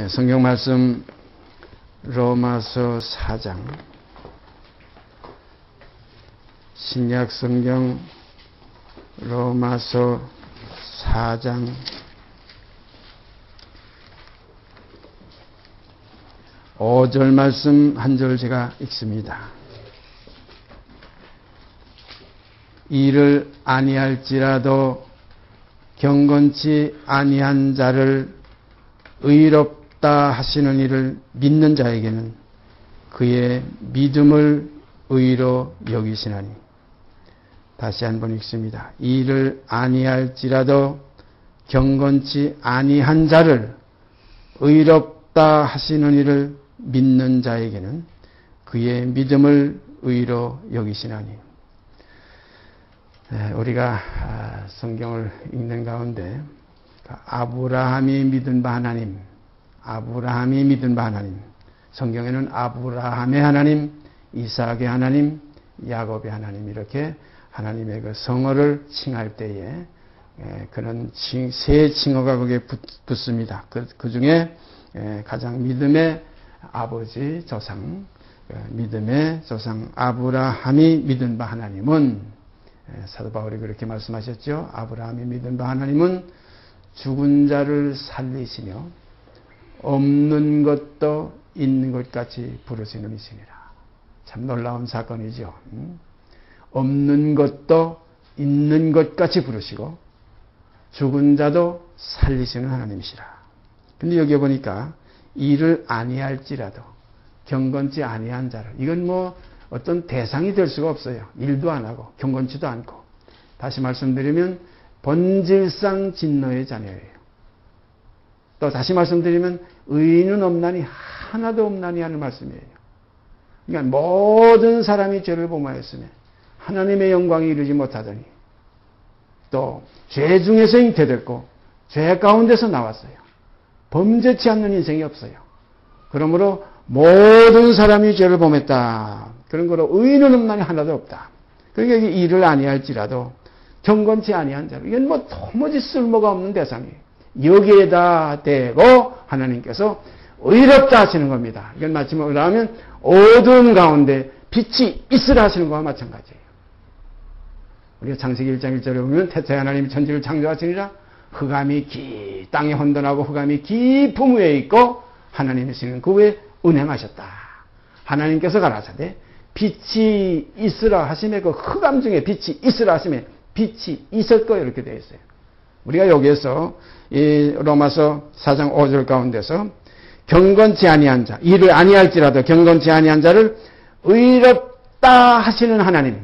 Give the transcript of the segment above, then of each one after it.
성경 말씀 로마서 4장, 신약 성경 로마서 4장 5절 말씀 한 절 제가 읽습니다. 이를 아니할지라도 경건치 아니한 자를 의롭다 하시는 이를 믿는 자에게는 그의 믿음을 의로 여기시나니. 다시 한번 읽습니다. 이를 아니할지라도 경건치 아니한 자를 의롭다 하시는 이를 믿는 자에게는 그의 믿음을 의로 여기시나니. 우리가 성경을 읽는 가운데 아브라함이 믿은 바 하나님, 아브라함이 믿은 바 하나님, 성경에는 아브라함의 하나님, 이삭의 하나님, 야곱의 하나님, 이렇게 하나님의 그 성어를 칭할 때에 그런 세 칭어가 거기에 붙습니다. 그 중에 가장 믿음의 아버지 조상, 믿음의 조상 아브라함이 믿은 바 하나님은, 사도 바울이 그렇게 말씀하셨죠. 아브라함이 믿은 바 하나님은 죽은 자를 살리시며 없는 것도 있는 것 같이 부르시는 이시니라. 참 놀라운 사건이죠. 없는 것도 있는 것 같이 부르시고 죽은 자도 살리시는 하나님이시라. 근데 여기 보니까 이를 아니할지라도 경건치 아니한 자를, 이건 뭐 어떤 대상이 될 수가 없어요. 일도 안 하고 경건치도 않고. 다시 말씀드리면 본질상 진노의 자녀예요. 또 다시 말씀드리면 의인은 없나니 하나도 없나니 하는 말씀이에요. 그러니까 모든 사람이 죄를 범하였으며 하나님의 영광에 이르지 못하더니 또 죄 중에서 잉태됐고 죄 가운데서 나왔어요. 범죄치 않는 인생이 없어요. 그러므로 모든 사람이 죄를 범했다. 그런 거로 의인은 없나니 하나도 없다. 그러니까 이를 아니할지라도 경건치 아니한 자로, 이건 뭐 도무지 쓸모가 없는 대상이에요. 여기에다 대고 하나님께서 의롭다 하시는 겁니다. 이건 마치 뭐라 하면 어두운 가운데 빛이 있으라 하시는 것과 마찬가지예요. 우리가 창세기 1장 1절에 보면 태초에 하나님이 천지를 창조하시니라 흑암이 땅에 혼돈하고 흑암이 깊음 위에 있고 하나님이시는 그 위에 운행하셨다. 하나님께서 가라사대 빛이 있으라 하심에, 그 흑암 중에 빛이 있으라 하심에 빛이 있었고 이렇게 되어 있어요. 우리가 여기에서 이 로마서 4장 5절 가운데서 경건치 아니한 자, 이를 아니할지라도 경건치 아니한 자를 의롭다 하시는 하나님,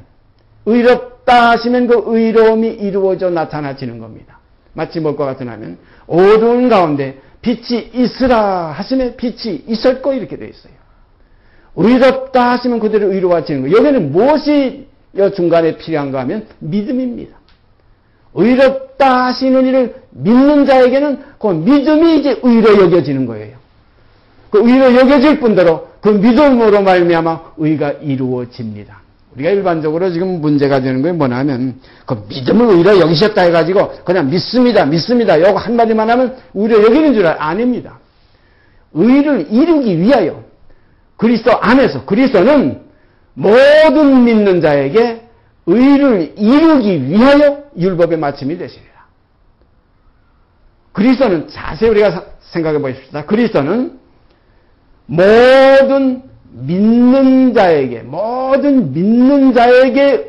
의롭다 하시면 그 의로움이 이루어져 나타나지는 겁니다. 마치 뭘과 같은 하면 어두운 가운데 빛이 있으라 하시면 빛이 있었고 이렇게 되어 있어요. 의롭다 하시면 그대로 의로워지는 거예요. 여기는 무엇이 중간에 필요한가 하면 믿음입니다. 의롭다 하시는 이를 믿는 자에게는 그 믿음이 이제 의로 여겨지는 거예요. 그 의로 여겨질 뿐더러 그 믿음으로 말미암아 의가 이루어집니다. 우리가 일반적으로 지금 문제가 되는 게 뭐냐 하면 그 믿음을 의로 여기셨다 해가지고 그냥 믿습니다. 요거 한마디만 하면 의로 여기는 줄 아닙니다. 의를 이루기 위하여 그리스도 안에서, 그리스도는 모든 믿는 자에게 의를 이루기 위하여 율법의 마침이 되시리라. 그리스도는, 자세히 우리가 생각해 보십시다. 그리스도는 모든 믿는 자에게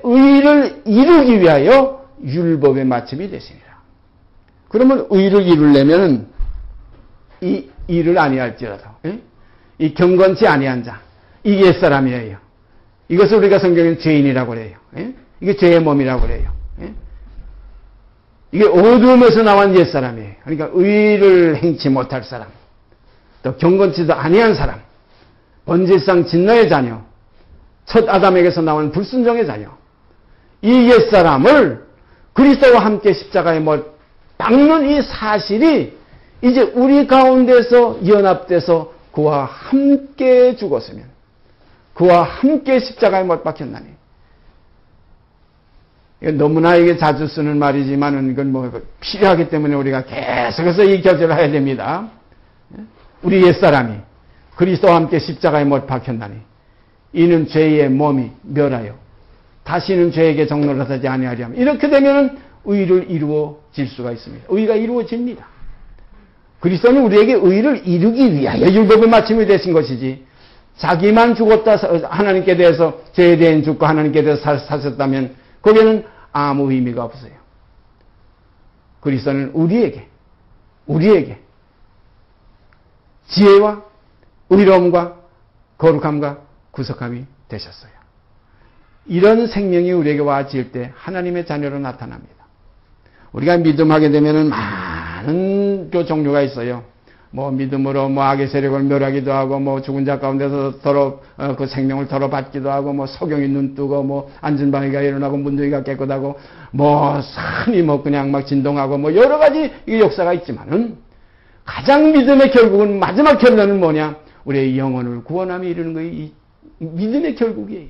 의를 이루기 위하여 율법의 마침이 되시리라. 그러면 의를 이루려면 이 일을 아니할지라도, 이 경건치 아니한 자, 이 옛사람이에요. 이것을 우리가 성경에 죄인이라고 그래요. 이게 죄의 몸이라고 그래요. 이게 어두움에서 나온 옛사람이에요. 그러니까 의를 행치 못할 사람, 또 경건치도 아니한 사람, 본질상 진노의 자녀, 첫 아담에게서 나온 불순종의 자녀, 이 옛사람을 그리스도와 함께 십자가에 못 박는 이 사실이 이제 우리 가운데서 연합돼서 그와 함께 죽었으면, 그와 함께 십자가에 못 박혔나니. 너무나 이게 자주 쓰는 말이지만은 이건 뭐 필요하기 때문에 우리가 계속해서 이 교제를 해야 됩니다. 우리 옛사람이 그리스도와 함께 십자가에 못 박혔나니 이는 죄의 몸이 멸하여 다시는 죄에게 정노릇하지 아니하리하며 이렇게 되면 의를 이루어질 수가 있습니다. 의가 이루어집니다. 그리스도는 우리에게 의를 이루기 위하여 율법의 마침이 되신 것이지 자기만 죽었다 하나님께 대해서 죄에 대해 죽고 하나님께 대해서 사셨다면 거기에는 아무 의미가 없어요. 그리스도는 우리에게 지혜와 의로움과 거룩함과 구속함이 되셨어요. 이런 생명이 우리에게 와질 때 하나님의 자녀로 나타납니다. 우리가 믿음하게 되면은 많은 종류가 있어요. 뭐 믿음으로 뭐 악의 세력을 멸하기도 하고 뭐 죽은 자 가운데서 그 생명을 덜어받기도 하고 뭐 소경이 눈 뜨고 뭐 앉은 방이가 일어나고 문둥이가 깨끗하고 뭐 산이 뭐 그냥 막 진동하고 뭐 여러 가지 이 역사가 있지만은 가장 믿음의 결국은 마지막 결론은 뭐냐? 우리의 영혼을 구원함에 이르는 것이 믿음의 결국이에요.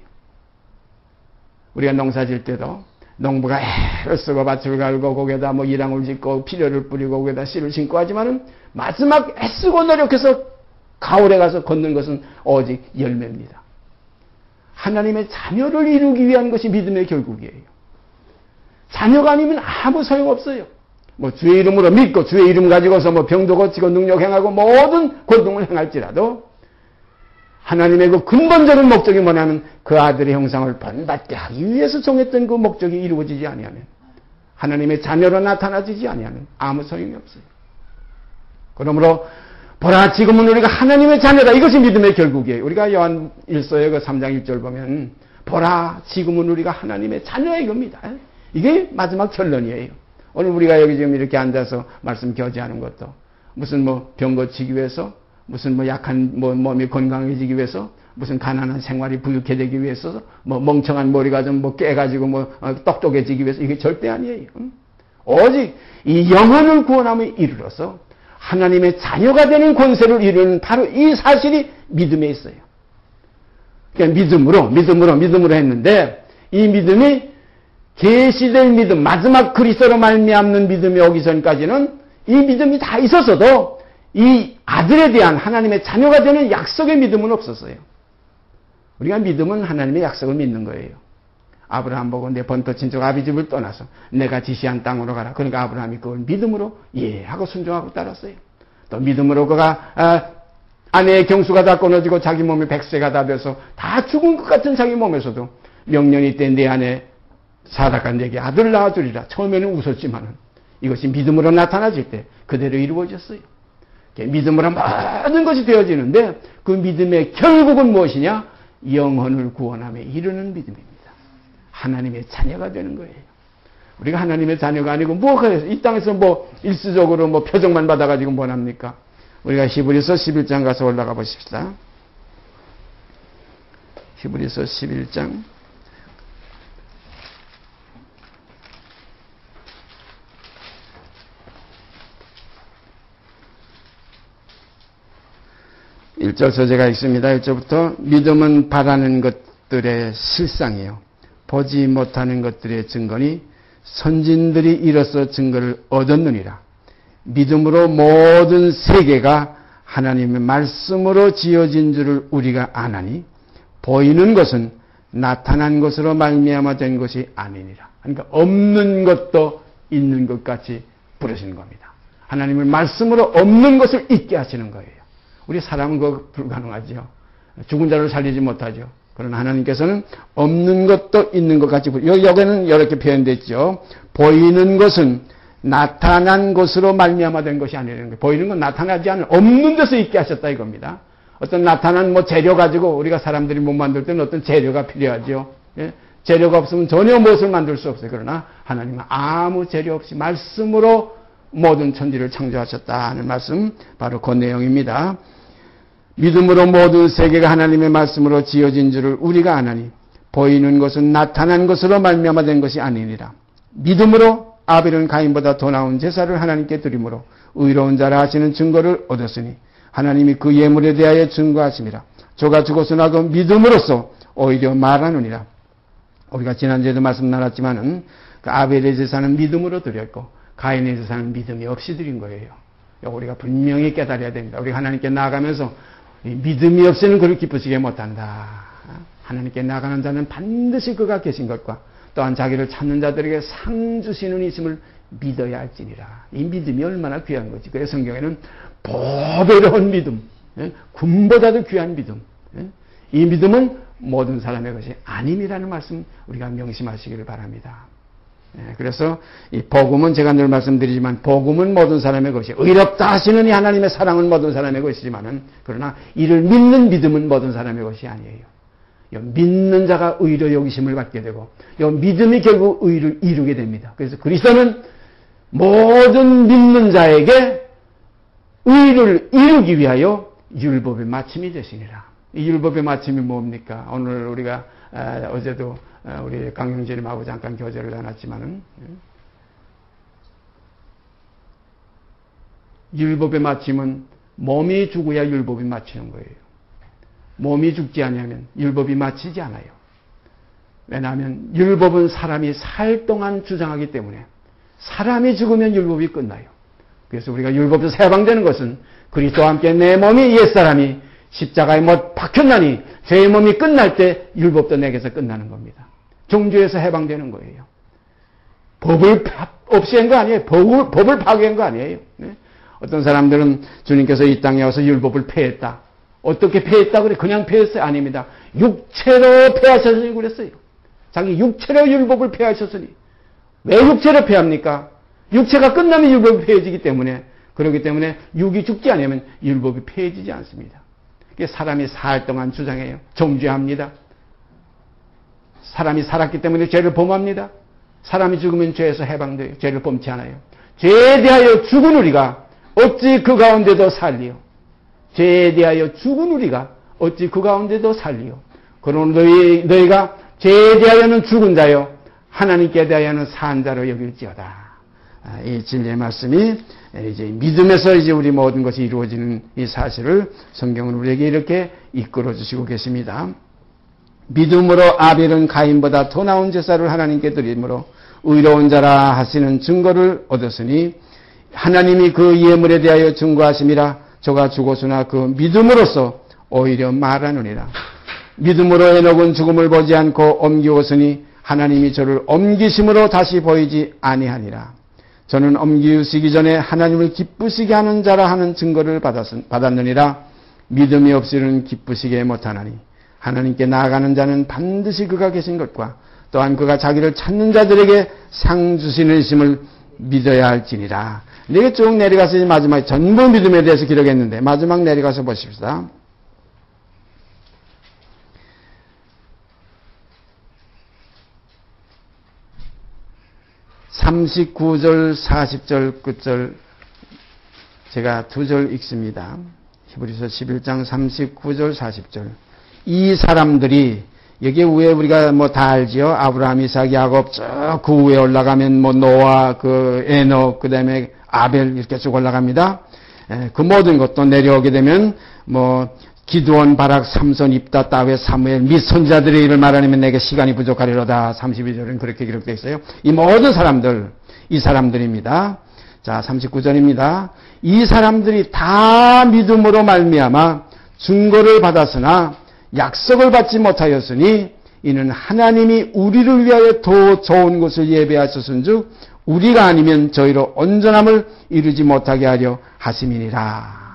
우리가 농사 질 때도 농부가 애를 쓰고 밭을 갈고 거기에다 뭐 이랑을 짓고 피료를 뿌리고 거기에다 씨를 심고 하지만은 마지막 애쓰고 노력해서 가을에 가서 걷는 것은 오직 열매입니다. 하나님의 자녀를 이루기 위한 것이 믿음의 결국이에요. 자녀가 아니면 아무 소용없어요. 뭐 주의 이름으로 믿고 주의 이름 가지고서 뭐 병도 고치고 능력 행하고 모든 권능을 행할지라도 하나님의 그 근본적인 목적이 뭐냐면 그 아들의 형상을 본받게 하기 위해서 정했던 그 목적이 이루어지지 아니하면 하나님의 자녀로 나타나지지 아니하면 아무 소용이 없어요. 그러므로 보라 지금은 우리가 하나님의 자녀다. 이것이 믿음의 결국이에요. 우리가 요한 1서의 그 3장 1절 보면 보라 지금은 우리가 하나님의 자녀 이겁니다. 이게 마지막 결론이에요. 오늘 우리가 여기 지금 이렇게 앉아서 말씀 교제하는 것도 무슨 뭐 병 고치기 위해서 무슨 뭐 약한 뭐 몸이 건강해지기 위해서 무슨 가난한 생활이 부유해지기 위해서 뭐 멍청한 머리가 좀 뭐 깨가지고 뭐 똑똑해지기 위해서 이게 절대 아니에요. 오직 이 영혼을 구원함에 이르러서 하나님의 자녀가 되는 권세를 이루는 바로 이 사실이 믿음에 있어요. 그러니까 믿음으로 했는데 이 믿음이 계시될 믿음, 마지막 그리스도로 말미암는 믿음이 오기 전까지는 이 믿음이 다 있었어도 이 아들에 대한 하나님의 자녀가 되는 약속의 믿음은 없었어요. 우리가 믿음은 하나님의 약속을 믿는 거예요. 아브라함 보고 내 본토 친척 아비집을 떠나서 내가 지시한 땅으로 가라. 그러니까 아브라함이 그걸 믿음으로 예 하고 순종하고 따랐어요. 또 믿음으로 그가 아내의 경수가 다 끊어지고 자기 몸에 백세가 다 돼서 다 죽은 것 같은 자기 몸에서도 명령이 때 내 아내 사라가 내게 아들 낳아주리라. 처음에는 웃었지만은 이것이 믿음으로 나타나질 때 그대로 이루어졌어요. 믿음으로 모든 것이 되어지는데 그 믿음의 결국은 무엇이냐? 영혼을 구원함에 이르는 믿음입니다. 하나님의 자녀가 되는 거예요. 우리가 하나님의 자녀가 아니고 이 땅에서 뭐 일시적으로 뭐 표정만 받아가지고 뭘 합니까? 우리가 히브리서 11장 가서 올라가 보십시다. 히브리서 11장 1절 서제가 있습니다. 1절부터 믿음은 바라는 것들의 실상이요 보지 못하는 것들의 증거니 선진들이 이로써 증거를 얻었느니라. 믿음으로 모든 세계가 하나님의 말씀으로 지어진 줄을 우리가 아나니 보이는 것은 나타난 것으로 말미암아 된 것이 아니니라. 그러니까 없는 것도 있는 것 같이 부르시는 겁니다. 하나님의 말씀으로 없는 것을 있게 하시는 거예요. 우리 사람은 그거 불가능하죠. 죽은 자를 살리지 못하죠. 그러나 하나님께서는 없는 것도 있는 것 같이 여기는 이렇게 표현됐죠. 보이는 것은 나타난 것으로 말미암아 된 것이 아니라는 거예요. 보이는 건 나타나지 않은 없는 데서 있게 하셨다 이겁니다. 어떤 나타난 뭐 재료 가지고 우리가 사람들이 못 만들 때는 어떤 재료가 필요하죠. 예? 재료가 없으면 전혀 무엇을 만들 수 없어요. 그러나 하나님은 아무 재료 없이 말씀으로 모든 천지를 창조하셨다 하는 말씀 바로 그 내용입니다. 믿음으로 모든 세계가 하나님의 말씀으로 지어진 줄을 우리가 아나니 보이는 것은 나타난 것으로 말미암아 된 것이 아니니라. 믿음으로 아벨은 가인보다 더 나은 제사를 하나님께 드림으로 의로운 자라 하시는 증거를 얻었으니 하나님이 그 예물에 대하여 증거하심이라. 저가 죽었으나 그 믿음으로써 오히려 말하느니라. 우리가 지난주에도 말씀 나눴지만은 그 아벨의 제사는 믿음으로 드렸고 가인의 제사는 믿음이 없이 드린 거예요. 우리가 분명히 깨달아야 됩니다. 우리가 하나님께 나아가면서 믿음이 없이는 그를 기쁘시게 못한다. 하나님께 나아가는 자는 반드시 그가 계신 것과 또한 자기를 찾는 자들에게 상 주시는 이심을 믿어야 할지니라. 이 믿음이 얼마나 귀한 거지. 그래서 성경에는 보배로운 믿음, 금보다도 귀한 믿음, 이 믿음은 모든 사람의 것이 아님이라는 말씀 우리가 명심하시기를 바랍니다. 그래서 이 복음은 제가 늘 말씀드리지만 복음은 모든 사람의 것이 의롭다 하시는 이 하나님의 사랑은 모든 사람의 것이지만은 그러나 이를 믿는 믿음은 모든 사람의 것이 아니에요. 믿는 자가 의로 여기심을 받게 되고 믿음이 결국 의를 이루게 됩니다. 그래서 그리스도는 모든 믿는 자에게 의를 이루기 위하여 율법의 마침이 되시니라. 이 율법의 마침이 뭡니까? 오늘 우리가 어제도 우리 강영진님하고 잠깐 교제를 나눴지만은 율법의 마침은 몸이 죽어야 율법이 마치는 거예요. 몸이 죽지 않으면 율법이 마치지 않아요. 왜냐하면 율법은 사람이 살 동안 주장하기 때문에 사람이 죽으면 율법이 끝나요. 그래서 우리가 율법에서 해방되는 것은 그리스도와 함께 내 몸이 옛사람이 십자가에 못 박혔나니 죄의 몸이 끝날 때 율법도 내게서 끝나는 겁니다. 종주에서 해방되는 거예요. 법을 없애는 거 아니에요. 법을 파괴한 거 아니에요. 어떤 사람들은 주님께서 이 땅에 와서 율법을 폐했다. 어떻게 폐했다 그래? 그냥 폐했어요? 아닙니다. 육체로 폐하셨으니 그랬어요. 자기 육체로 율법을 폐하셨으니. 왜 육체로 폐합니까? 육체가 끝나면 율법이 폐해지기 때문에, 그렇기 때문에 육이 죽지 않으면 율법이 폐해지지 않습니다. 사람이 살 동안 주장해요. 정죄합니다. 사람이 살았기 때문에 죄를 범합니다. 사람이 죽으면 죄에서 해방돼요. 죄를 범치 않아요. 죄에 대하여 죽은 우리가 어찌 그 가운데도 살리요. 죄에 대하여 죽은 우리가 어찌 그 가운데도 살리요. 그러나 너희가 죄에 대하여는 죽은 자요 하나님께 대하여는 산 자로 여길지어다. 이 진리의 말씀이 이제 믿음에서 이제 우리 모든 것이 이루어지는 이 사실을 성경은 우리에게 이렇게 이끌어 주시고 계십니다. 믿음으로 아벨은 가인보다 더 나은 제사를 하나님께 드림으로 의로운 자라 하시는 증거를 얻었으니 하나님이 그 예물에 대하여 증거하심이라. 저가 죽었으나 그 믿음으로써 오히려 말하느니라. 믿음으로 에녹은 죽음을 보지 않고 옮기었으니 하나님이 저를 옮기심으로 다시 보이지 아니하니라. 저는 옮기시기 전에 하나님을 기쁘시게 하는 자라 하는 증거를 받았느니라. 믿음이 없이는 기쁘시게 못하나니 하나님께 나아가는 자는 반드시 그가 계신 것과 또한 그가 자기를 찾는 자들에게 상 주시는 심을 믿어야 할지니라. 이게 쭉 내려가서 마지막에 전부 믿음에 대해서 기록했는데 마지막 내려가서 보십시다. (39절) (40절) 끝절 제가 두 절 읽습니다. 히브리서 11장 39절 40절. 이 사람들이 여기 위에 우리가 뭐 다 알지요. 아브라함, 이삭, 야곱 쭉 그 위에 올라가면 뭐 노아, 그 에녹, 그다음에 아벨 이렇게 쭉 올라갑니다. 그 모든 것도 내려오게 되면 뭐 기드온, 바락, 삼손, 입다, 다윗, 사무엘 및 선지자들의 일을 말하면 내게 시간이 부족하리로다. 32절은 그렇게 기록되어 있어요. 이 모든 사람들, 이 사람들입니다. 자, 39절입니다. 이 사람들이 다 믿음으로 말미암아 증거를 받았으나 약속을 받지 못하였으니 이는 하나님이 우리를 위하여 더 좋은 것을 예배하셨은즉 우리가 아니면 저희로 온전함을 이루지 못하게 하려 하심이니라.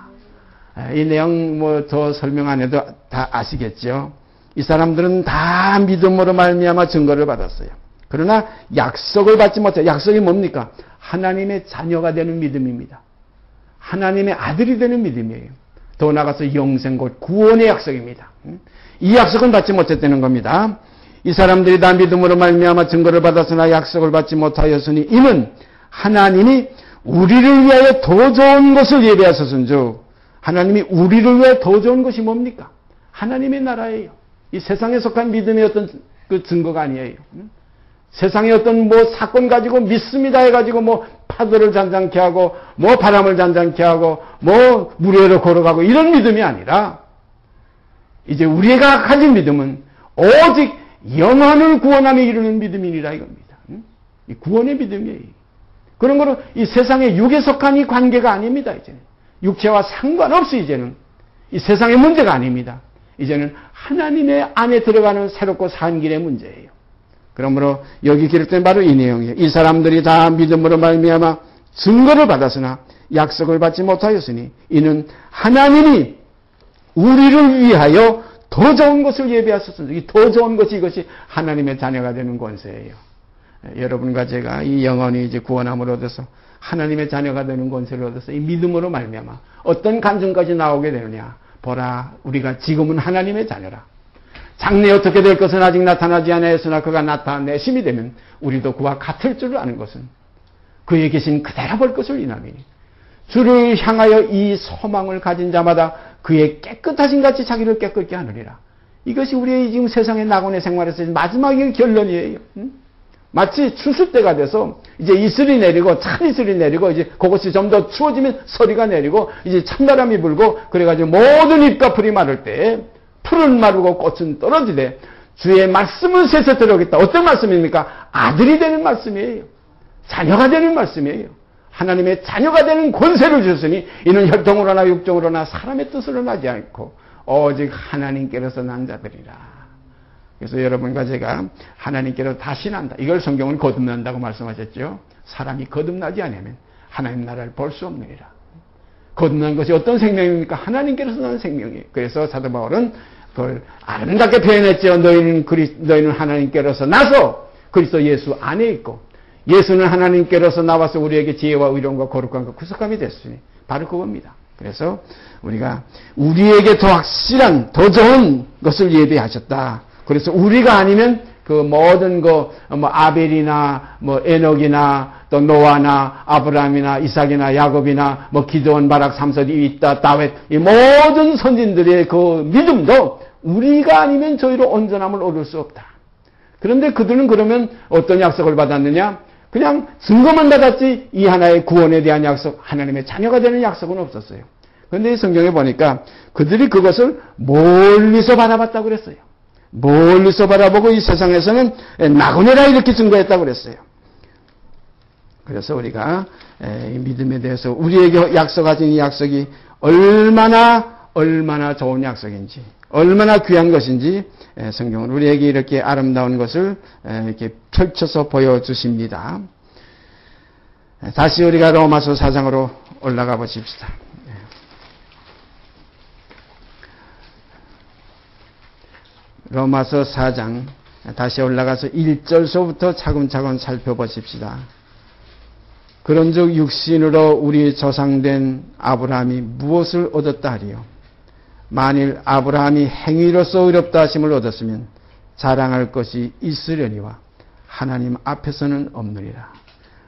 이 내용 뭐 더 설명 안 해도 다 아시겠죠. 이 사람들은 다 믿음으로 말미암아 증거를 받았어요. 그러나 약속을 받지 못해. 약속이 뭡니까? 하나님의 자녀가 되는 믿음입니다. 하나님의 아들이 되는 믿음이에요. 더 나아가서 영생 곧 구원의 약속입니다. 이 약속은 받지 못했다는 겁니다. 이 사람들이 다 믿음으로 말미암아 증거를 받았으나 약속을 받지 못하였으니 이는 하나님이 우리를 위하여 더 좋은 것을 예배하셨은즉 하나님이 우리를 위해 더 좋은 것이 뭡니까? 하나님의 나라예요. 이 세상에 속한 믿음의 어떤 그 증거가 아니에요. 세상의 어떤 뭐 사건 가지고 믿습니다 해가지고 뭐 파도를 잔잔케 하고 뭐 바람을 잔잔케 하고 뭐 물 위로 걸어가고 이런 믿음이 아니라 이제 우리가 가진 믿음은 오직 영혼을 구원함에 이르는 믿음이니라 이겁니다. 이 구원의 믿음이에요. 그런 거로 이 세상의 육에 속한 이 관계가 아닙니다. 이제는 육체와 상관없이 이제는 이 세상의 문제가 아닙니다. 이제는 하나님의 안에 들어가는 새롭고 산 길의 문제예요. 그러므로 여기 기록된 바로 이 내용이에요. 이 사람들이 다 믿음으로 말미암아 증거를 받았으나 약속을 받지 못하였으니 이는 하나님이 우리를 위하여 더 좋은 것을 예비하셨습니다. 이 더 좋은 것이 이것이 하나님의 자녀가 되는 권세예요. 여러분과 제가 이 영혼이 이제 구원함을 얻어서 하나님의 자녀가 되는 권세를 얻어서 이 믿음으로 말미암아 어떤 간증까지 나오게 되느냐. 보라, 우리가 지금은 하나님의 자녀라. 장래에 어떻게 될 것은 아직 나타나지 않았으나 그가 나타내심이 되면 우리도 그와 같을 줄 아는 것은 그에 계신 그대로 볼 것을 인함이니 주를 향하여 이 소망을 가진 자마다 그의 깨끗하신 같이 자기를 깨끗게 하느니라. 이것이 우리의 지금 세상의 낙원의 생활에서 마지막의 결론이에요. 마치 추수 때가 돼서 이제 이슬이 내리고 찬 이슬이 내리고 이제 그것이 좀 더 추워지면 서리가 내리고 이제 찬바람이 불고 그래가지고 모든 잎과 풀이 마를 때 풀은 마르고 꽃은 떨어지되 주의 말씀은 새서 들어오겠다. 어떤 말씀입니까? 아들이 되는 말씀이에요. 자녀가 되는 말씀이에요. 하나님의 자녀가 되는 권세를 주셨으니 이는 혈통으로나 육정으로나 사람의 뜻으로 나지 않고 오직 하나님께로서 난 자들이라. 그래서 여러분과 제가 하나님께로 다시 난다. 이걸 성경은 거듭난다고 말씀하셨죠. 사람이 거듭나지 않으면 하나님 나라를 볼 수 없느니라. 거듭난 것이 어떤 생명입니까? 하나님께로서 나는 생명이에요. 그래서 사도 바울은 그걸 아름답게 표현했죠. 너희는 하나님께로서 나서 그리스도 예수 안에 있고 예수는 하나님께로서 나와서 우리에게 지혜와 의로움과 거룩함과 구속함이 됐으니 바로 그겁니다. 그래서 우리가 우리에게 더 확실한 더 좋은 것을 예비하셨다. 그래서 우리가 아니면 그 모든 아벨이나 에녹이나 또 노아나 아브라함이나 이삭이나 야곱이나 기드온 바락 삼손이 있다 다윗 이 모든 선진들의 그 믿음도 우리가 아니면 저희로 온전함을 얻을 수 없다. 그런데 그들은 그러면 어떤 약속을 받았느냐? 그냥 증거만 받았지 이 하나의 구원에 대한 약속, 하나님의 자녀가 되는 약속은 없었어요. 그런데 성경에 보니까 그들이 그것을 멀리서 바라봤다고 그랬어요. 멀리서 바라보고 이 세상에서는 나그네라 이렇게 증거했다고 그랬어요. 그래서 우리가 이 믿음에 대해서 우리에게 약속하신 이 약속이 얼마나 좋은 약속인지 얼마나 귀한 것인지 성경은 우리에게 이렇게 아름다운 것을 이렇게 펼쳐서 보여주십니다. 다시 우리가 로마서 4장으로 올라가 보십시다. 로마서 4장 다시 올라가서 1절서부터 차근차근 살펴보십시다. 그런즉 육신으로 우리 조상된 아브라함이 무엇을 얻었다 하리요? 만일 아브라함이 행위로서 의롭다 하심을 얻었으면 자랑할 것이 있으려니와 하나님 앞에서는 없느니라.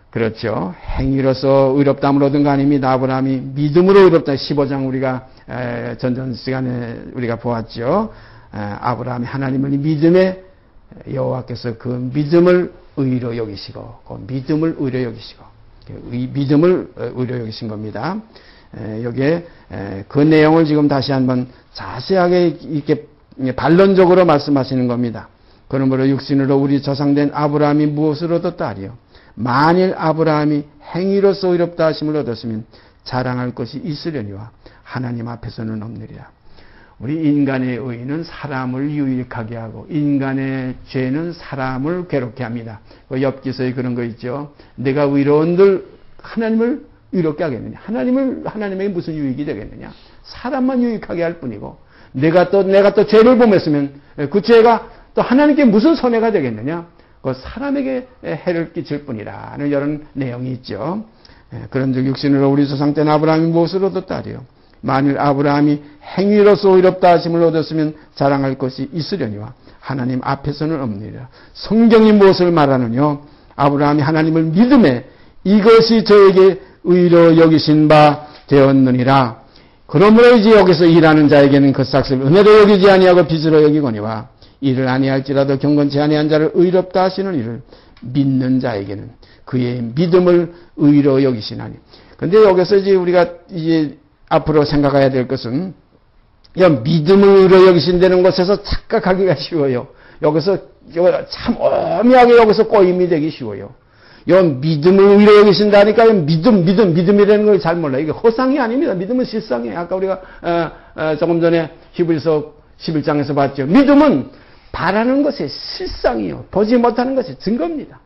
그렇죠. 행위로서 의롭다함을 얻은 거 아닙니다. 아브라함이 믿음으로 의롭다. 15장 우리가 전전 시간에 우리가 보았죠. 아브라함이 하나님을 믿음에 여호와께서 그 믿음을 의로 여기시고 그 믿음을 의로 여기시고 이 믿음을 의로 여기신 겁니다. 여기에 그 내용을 지금 다시 한번 자세하게 이렇게 반론적으로 말씀하시는 겁니다. 그러므로 육신으로 우리 조상된 아브라함이 무엇을 얻었다 하리요? 만일 아브라함이 행위로서 의롭다 하심을 얻었으면 자랑할 것이 있으려니와 하나님 앞에서는 없느니라. 우리 인간의 의는 사람을 유익하게 하고 인간의 죄는 사람을 괴롭게 합니다. 그 엽기서에 그런 거 있죠. 내가 의로운들 하나님을 의롭게 하겠느냐? 하나님에게 무슨 유익이 되겠느냐? 사람만 유익하게 할 뿐이고 내가 또 죄를 범했으면 그 죄가 또 하나님께 무슨 손해가 되겠느냐? 그 사람에게 해를 끼칠 뿐이라는 이런 내용이 있죠. 그런즉 육신으로 우리 조상 때는 아브라함이 무엇을 얻었다 하리요? 만일 아브라함이 행위로서 의롭다 하심을 얻었으면 자랑할 것이 있으려니와 하나님 앞에서는 없느니라. 성경이 무엇을 말하느냐? 아브라함이 하나님을 믿음에 이것이 저에게 의로 여기신 바 되었느니라. 그러므로 이제 여기서 일하는 자에게는 그 삭을 은혜로 여기지 아니하고 빚으로 여기거니와 이를 아니할지라도 경건치 아니한 자를 의롭다 하시는 이를 믿는 자에게는 그의 믿음을 의로 여기시나니. 근데 여기서 이제 우리가 이제 앞으로 생각해야 될 것은 믿음을 의로 여기신다는 것에서 착각하기가 쉬워요. 여기서 참 오묘하게 여기서 꼬임이 되기 쉬워요. 요 믿음을 의로 여기신다니까 믿음이라는 걸 잘 몰라. 이게 허상이 아닙니다. 믿음은 실상이에요. 아까 우리가 조금 전에 히브리서 11장에서 봤죠. 믿음은 바라는 것의 실상이요. 보지 못하는 것의 증거입니다.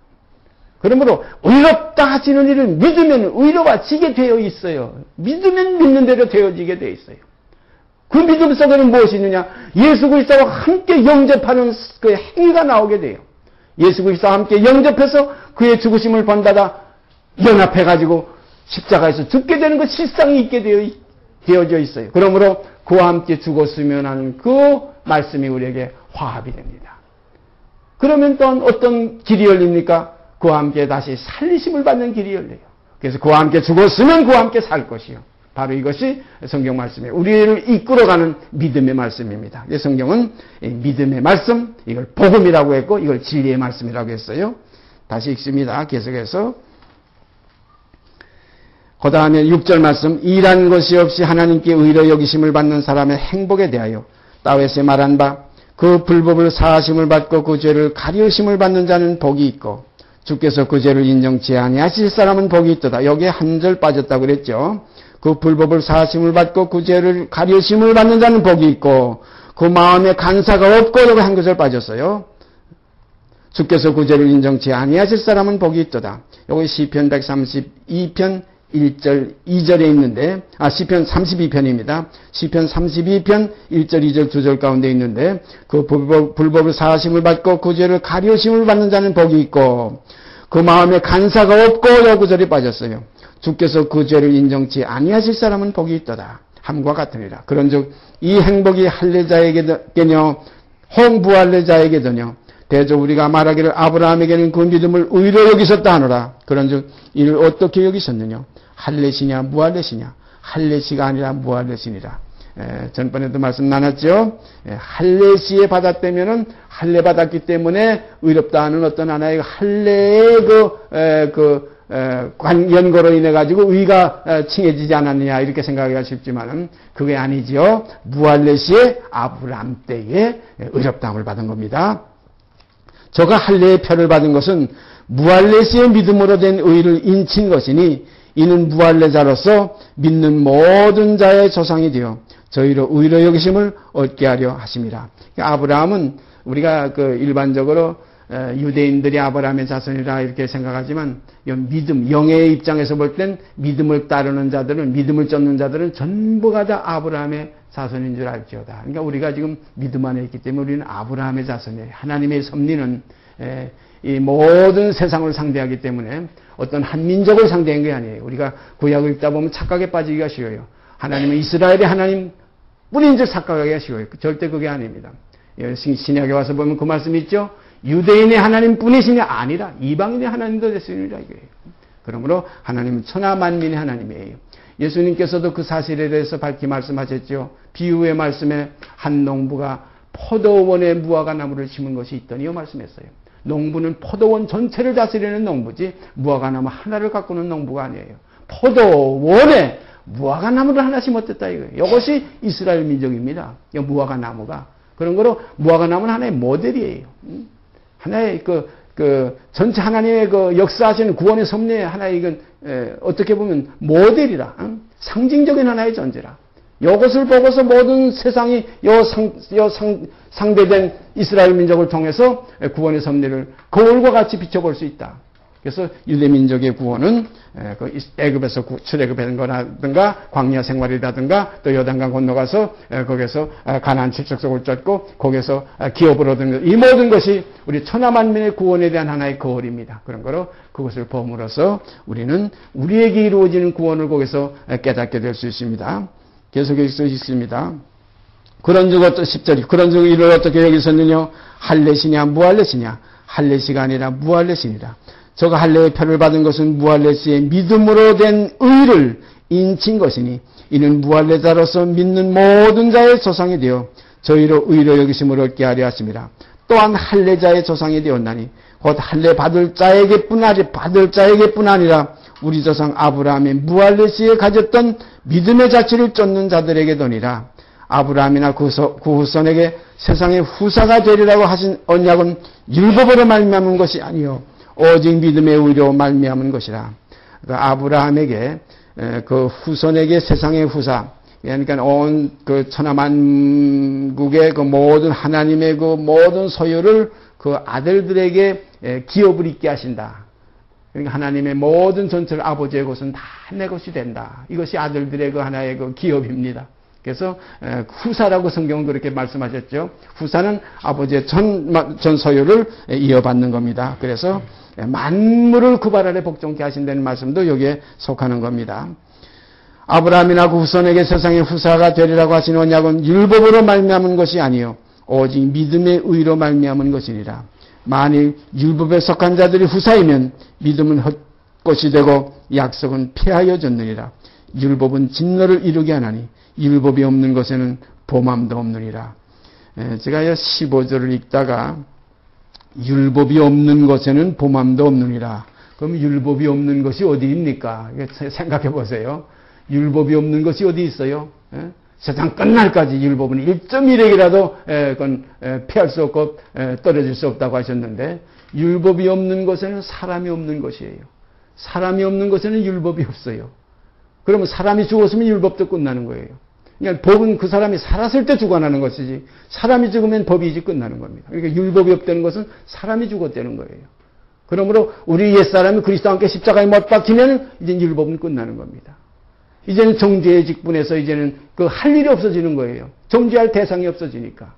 그러므로 의롭다 하시는 일을 믿으면 의로워지게 되어 있어요. 믿으면 믿는 대로 되어지게 되어 있어요. 그 믿음 속에는 무엇이 있느냐? 예수 그리스도와 함께 영접하는 그 행위가 나오게 돼요. 예수 그리스도와 함께 영접해서 그의 죽으심을 본받아 연합해가지고 십자가에서 죽게 되는 그 실상이 있게 되어져 있어요. 그러므로 그와 함께 죽었으면 하는 그 말씀이 우리에게 화합이 됩니다. 그러면 또 어떤 길이 열립니까? 그와 함께 다시 살리심을 받는 길이 열려요. 그래서 그와 함께 죽었으면 그와 함께 살 것이요. 바로 이것이 성경 말씀이에요. 우리를 이끌어가는 믿음의 말씀입니다. 성경은 믿음의 말씀, 이걸 복음이라고 했고 이걸 진리의 말씀이라고 했어요. 다시 읽습니다. 계속해서 그 다음에 6절 말씀, 일한 것이 없이 하나님께 의로 여기심을 받는 사람의 행복에 대하여 다윗이 말한 바 그 불법을 사하심을 받고 그 죄를 가리우심을 받는 자는 복이 있고 주께서 그 죄를 인정치 아니하실 사람은 복이 있도다. 여기에 한 절 빠졌다고 그랬죠. 그 불법을 사하심을 받고 그 죄를 가리우심을 받는 자는 복이 있고 그 마음에 간사가 없고 여기 한 구절 빠졌어요. 주께서 그 죄를 인정치 아니하실 사람은 복이 있도다. 여기 시편 132편 1절 2절에 있는데 시편 32편입니다. 시편 32편 1절 2절 2절 가운데 있는데 그 불법을 사하심을 받고 그 죄를 가리우심을 받는 자는 복이 있고 그 마음에 간사가 없고 요 구절이 빠졌어요. 주께서 그 죄를 인정치 아니하실 사람은 복이 있도다. 함과 같으니라. 그런즉 이 행복이 할례자에게냐 홍부할례자에게더냐 대저 우리가 말하기를 아브라함에게는 그 믿음을 의로 여기셨다 하노라. 그런즉 이를 어떻게 여기셨느냐? 할례시냐 무할례시냐? 할례시가 아니라 무할례시니라. 전번에도 말씀 나눴죠. 할례시에 받았다면은 할례 받았기 때문에 의롭다 하는 어떤 하나의 할례의 연고로 인해 가지고 의가 칭해지지 않았느냐 이렇게 생각하기가 쉽지만은 그게 아니죠. 무할례시에 아브라함 때에 의롭다함을 받은 겁니다. 저가 할례의 표를 받은 것은 무할례시의 믿음으로 된 의를 인친 것이니 이는 무할례자로서 믿는 모든 자의 조상이 되어 저희로 의로 여기심을 얻게 하려 하심이라. 아브라함은 우리가 일반적으로 유대인들이 아브라함의 자손이라 이렇게 생각하지만 믿음, 영의 입장에서 볼 땐 믿음을 따르는 자들은 믿음을 쫓는 자들은 전부가 다 아브라함의 자손인 줄 알지어다. 그러니까 우리가 지금 믿음 안에 있기 때문에 우리는 아브라함의 자손이에요. 하나님의 섭리는 이 모든 세상을 상대하기 때문에 어떤 한 민족을 상대한 게 아니에요. 우리가 구약을 읽다 보면 착각에 빠지기가 쉬워요. 하나님은 이스라엘의 하나님 뿐인 줄 착각하기가 쉬워요. 절대 그게 아닙니다. 신약에 와서 보면 그 말씀이 있죠. 유대인의 하나님 뿐이시냐? 아니라 이방인의 하나님도 되시느니라 이거예요. 그러므로 하나님은 천하 만민의 하나님이에요. 예수님께서도 그 사실에 대해서 밝히 말씀하셨죠. 비유의 말씀에 한 농부가 포도원에 무화과 나무를 심은 것이 있더니요 말씀했어요. 농부는 포도원 전체를 다스리는 농부지 무화과 나무 하나를 가꾸는 농부가 아니에요. 포도원에 무화과 나무를 하나 심었다 이거예요. 이것이 이스라엘 민족입니다. 무화과 나무가. 그런 거로 무화과 나무는 하나의 모델이에요. 하나의 전체 하나님의 역사하시는 구원의 섭리의 하나의 어떻게 보면 모델이라, 상징적인 하나의 존재라. 이것을 보고서 모든 세상이 상대된 이스라엘 민족을 통해서 구원의 섭리를 거울과 같이 비춰볼 수 있다. 그래서 유대민족의 구원은 애굽에서 출애굽한 거라든가 광야 생활이라든가 또 요단강 건너가서 거기서 가나안 출적속을 쫓고 거기서 기업을 얻은 것, 이 모든 것이 우리 천하만민의 구원에 대한 하나의 거울입니다. 그런 거로 그것을 보므로써 우리는 우리에게 이루어지는 구원을 거기서 깨닫게 될 수 있습니다. 계속해서 있습니다. 그런즉 10절이 그런즉 이를 어떻게 여기셨느냐? 할례시냐 무할례시냐? 할례시가 아니라 무할례시니라. 저가 할례의 표를 받은 것은 무할례시의 믿음으로 된 의를 인친 것이니 이는 무할례자로서 믿는 모든 자의 조상이 되어 저희로 의로 여기심을 얻게 하려 하심이라. 또한 할례자의 조상이 되었나니 곧 할례 받을 자에게뿐 아니라 우리 조상 아브라함의 무할례시에 가졌던 믿음의 자취를 쫓는 자들에게도니라. 아브라함이나 그 후손에게 세상의 후사가 되리라고 하신 언약은 율법으로 말미암은 것이 아니요 오직 믿음의 의로 말미암은 것이라. 아브라함에게 그 후손에게 세상의 후사, 그러니까 온 그 천하만국의 그 모든 하나님의 그 모든 소유를 그 아들들에게 기업을 있게 하신다. 그러니까 하나님의 모든 전체를 아버지의 것은 다 내 것이 된다. 이것이 아들들의 그 하나의 그 기업입니다. 그래서 후사라고 성경은 그렇게 말씀하셨죠. 후사는 아버지의 전 소유를 이어받는 겁니다. 그래서 만물을 그 발 아래 복종케 하신다는 말씀도 여기에 속하는 겁니다. 아브라함이나 그 후손에게 세상의 후사가 되리라고 하신 언약은 율법으로 말미암은 것이 아니요 오직 믿음의 의로 말미암은 것이니라. 만일 율법에 속한 자들이 후사이면 믿음은 헛것이 되고 약속은 폐하여졌느니라. 율법은 진노를 이루게 하나니 율법이 없는 것에는 범함도 없느니라. 제가 15절을 읽다가 율법이 없는 것에는 범함도 없느니라. 그럼 율법이 없는 것이 어디입니까? 생각해 보세요. 율법이 없는 것이 어디 있어요? 세상 끝날까지 율법은 1.1핵이라도 피할 수 없고 떨어질 수 없다고 하셨는데 율법이 없는 것에는 사람이 없는 것이에요. 사람이 없는 것에는 율법이 없어요. 그러면 사람이 죽었으면 율법도 끝나는 거예요. 그러니까 법은 그 사람이 살았을 때 죽어나는 것이지 사람이 죽으면 법이 이제 끝나는 겁니다. 그러니까 율법이 없다는 것은 사람이 죽었다는 거예요. 그러므로 우리 옛사람이 그리스도와 함께 십자가에 못 박히면 이제 율법은 끝나는 겁니다. 이제는 정죄의 직분에서 이제는 그 할 일이 없어지는 거예요. 정죄할 대상이 없어지니까.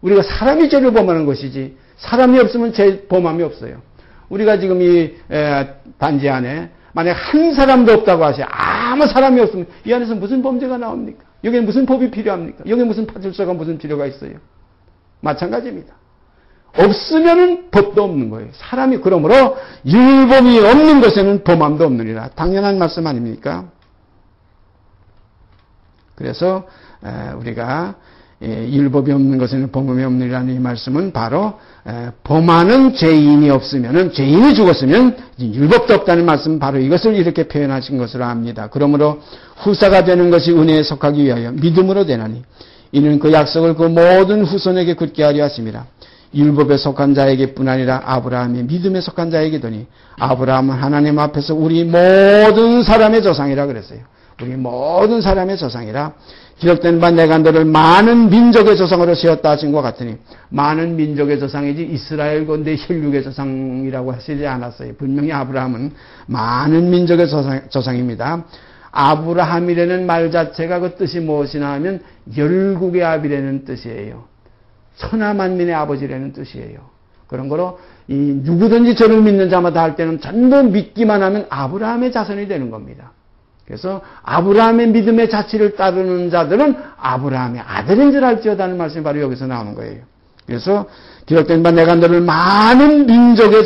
우리가 사람이 죄를 범하는 것이지 사람이 없으면 죄 범함이 없어요. 우리가 지금 이 단지 안에 만약 한 사람도 없다고 하셔 아무 사람이 없으면 이 안에서 무슨 범죄가 나옵니까? 여기에 무슨 법이 필요합니까? 여기에 무슨 파출소가 무슨 필요가 있어요? 마찬가지입니다. 없으면은 법도 없는 거예요. 사람이 그러므로 율법이 없는 것에는 범함도 없느니라. 당연한 말씀 아닙니까? 그래서 우리가 율법이 없는 것에는 범함이 없느니라는 이 말씀은 바로 범하는 죄인이 없으면은 죄인이 죽었으면 율법도 없다는 말씀 바로 이것을 이렇게 표현하신 것으로 압니다. 그러므로 후사가 되는 것이 은혜에 속하기 위하여 믿음으로 되나니 이는 그 약속을 그 모든 후손에게 굳게 하려 하심이라. 율법에 속한 자에게뿐 아니라 아브라함이 믿음에 속한 자에게더니 아브라함은 하나님 앞에서 우리 모든 사람의 조상이라 그랬어요. 우리 모든 사람의 조상이라. 기록된 바 내가 너를 많은 민족의 조상으로 세웠다 하신 것 같으니 많은 민족의 조상이지 이스라엘 건대 혈육의 조상이라고 하시지 않았어요. 분명히 아브라함은 많은 민족의 조상입니다. 아브라함이라는 말 자체가 그 뜻이 무엇이냐 하면 열국의 아비라는 뜻이에요. 천하만민의 아버지라는 뜻이에요. 그런 거로 이 누구든지 저를 믿는 자마다 할 때는 전부 믿기만 하면 아브라함의 자손이 되는 겁니다. 그래서 아브라함의 믿음의 자치를 따르는 자들은 아브라함의 아들인 줄 알지어다는 말씀이 바로 여기서 나오는 거예요. 그래서 기록된 바 내가 너를 많은 민족의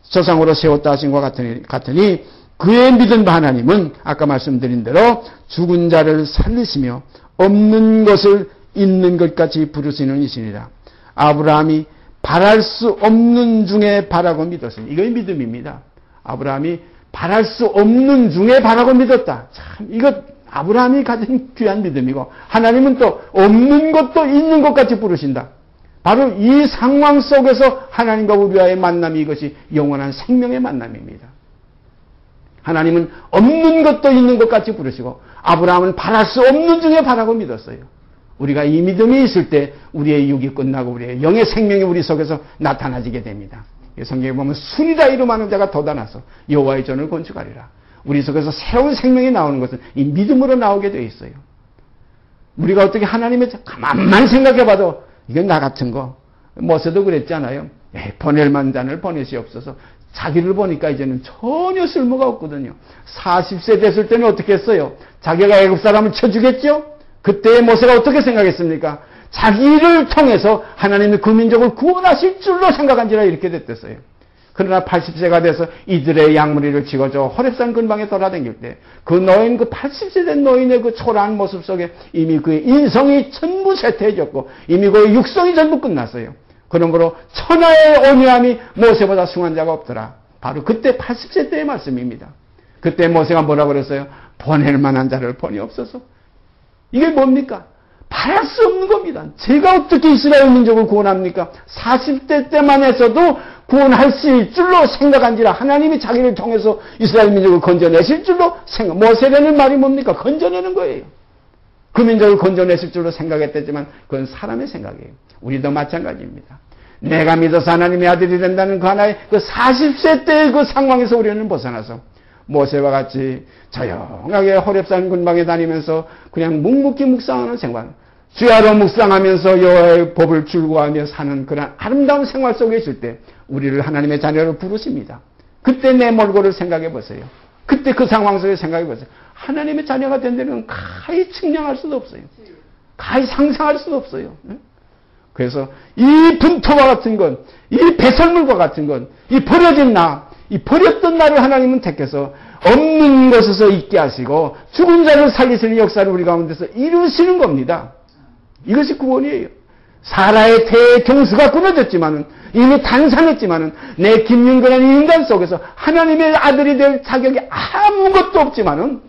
조상으로 세웠다 하신 것 같으니 그의 믿은 바 하나님은 아까 말씀드린 대로 죽은 자를 살리시며 없는 것을 있는 것 같이 부르시는 이시니라. 아브라함이 바랄 수 없는 중에 바라고 믿었으니 이거 믿음입니다. 아브라함이 바랄 수 없는 중에 바라고 믿었다. 참 이거 아브라함이 가진 귀한 믿음이고 하나님은 또 없는 것도 있는 것 같이 부르신다. 바로 이 상황 속에서 하나님과 우리와의 만남이 이것이 영원한 생명의 만남입니다. 하나님은 없는 것도 있는 것 같이 부르시고 아브라함은 바랄 수 없는 중에 바라고 믿었어요. 우리가 이 믿음이 있을 때 우리의 육이 끝나고 우리의 영의 생명이 우리 속에서 나타나지게 됩니다. 성경에 보면 순이라 이름하는 자가 돋아나서 여호와의 전을 건축하리라. 우리 속에서 새로운 생명이 나오는 것은 이 믿음으로 나오게 되어 있어요. 우리가 어떻게 하나님의 가만만 생각해봐도 이건 나 같은 거 모세도 그랬잖아요. 보낼 만자를 보내시옵소서. 자기를 보니까 이제는 전혀 쓸모가 없거든요. 40세 됐을 때는 어떻게 했어요? 자기가 애굽 사람을 쳐주겠죠? 그때 모세가 어떻게 생각했습니까? 자기를 통해서 하나님의 그 민족을 구원하실 줄로 생각한지라 이렇게 됐댔어요. 그러나 80세가 돼서 이들의 양무리를 지어줘 호렙산 근방에 돌아다닐 때 그 노인, 그 80세 된 노인의 그 초라한 모습 속에 이미 그의 인성이 전부 쇠퇴해졌고 이미 그의 육성이 전부 끝났어요. 그러므로 천하의 온유함이 모세보다 숭한 자가 없더라. 바로 그때 80세 때의 말씀입니다. 그때 모세가 뭐라고 그랬어요? 보낼 만한 자를 보니 없어서. 이게 뭡니까? 말할 수 없는 겁니다. 제가 어떻게 이스라엘 민족을 구원합니까? 40대 때만 해서도 구원할 수 있을 줄로 생각한지라 하나님이 자기를 통해서 이스라엘 민족을 건져내실 줄로 생각. 모세라는 말이 뭡니까? 건져내는 거예요. 그 민족을 건져내실 줄로 생각했댔지만 그건 사람의 생각이에요. 우리도 마찬가지입니다. 내가 믿어서 하나님의 아들이 된다는 그 하나의 그 40세 때의 그 상황에서 우리는 벗어나서 모세와 같이 조용하게 호렙산 근방에 다니면서 그냥 묵묵히 묵상하는 생활, 주야로 묵상하면서 여호와의 법을 즐거워하며 사는 그런 아름다운 생활 속에 있을 때 우리를 하나님의 자녀로 부르십니다. 그때 내 몰골을 생각해 보세요. 그때 그 상황 속에 생각해 보세요. 하나님의 자녀가 된 데는 가히 측량할 수도 없어요. 가히 상상할 수도 없어요. 그래서 이 분토와 같은 것, 이 배설물과 같은 것, 이 버려진 나, 이 버렸던 나를 하나님은 택해서 없는 것에서 있게 하시고 죽은 자를 살리시는 역사를 우리 가운데서 이루시는 겁니다. 이것이 구원이에요. 사라의 태의 경수가 끊어졌지만은 이미 단산했지만은 내 김윤근한 인간 속에서 하나님의 아들이 될 자격이 아무것도 없지만은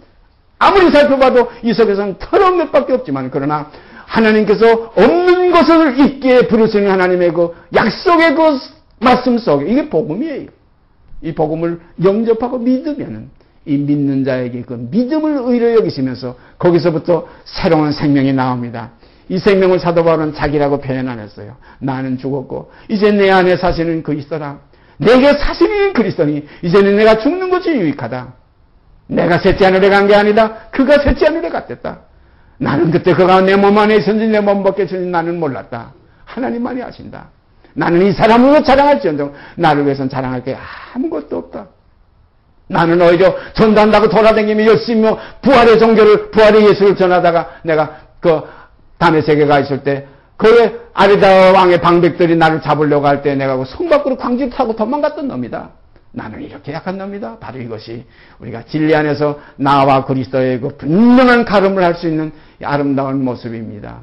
아무리 살펴봐도 이 속에서는 털은 몇 밖에 없지만 그러나 하나님께서 없는 것을 있게 부르시는 하나님의 그 약속의 그 말씀 속에 이게 복음이에요. 이 복음을 영접하고 믿으면은 이 믿는 자에게 그 믿음을 의로 여기시면서 거기서부터 새로운 생명이 나옵니다. 이 생명을 사도 바울은 자기라고 표현 안 했어요. 나는 죽었고 이제 내 안에 사시는 그리스도라. 내게 사시는 그리스도니 이제는 내가 죽는 것이 유익하다. 내가 셋째 하늘에 간 게 아니다. 그가 셋째 하늘에 갔댔다. 나는 그때 그가 내 몸 안에 있었는지 내 몸 밖에 있었는지 나는 몰랐다. 하나님만이 아신다. 나는 이 사람으로 자랑할지언정 나를 위해서는 자랑할 게 아무것도 없다. 나는 오히려 전도한다고 돌아다니며 열심히 부활의 종교를 부활의 예수를 전하다가 내가 그 다메섹에 가 있을 때 그 아리다 왕의 방백들이 나를 잡으려고 할 때 내가 성 밖으로 광지를 타고 도망갔던 놈이다. 나는 이렇게 약한 놈이다. 바로 이것이 우리가 진리 안에서 나와 그리스도의 그 분명한 가름을 할 수 있는 아름다운 모습입니다.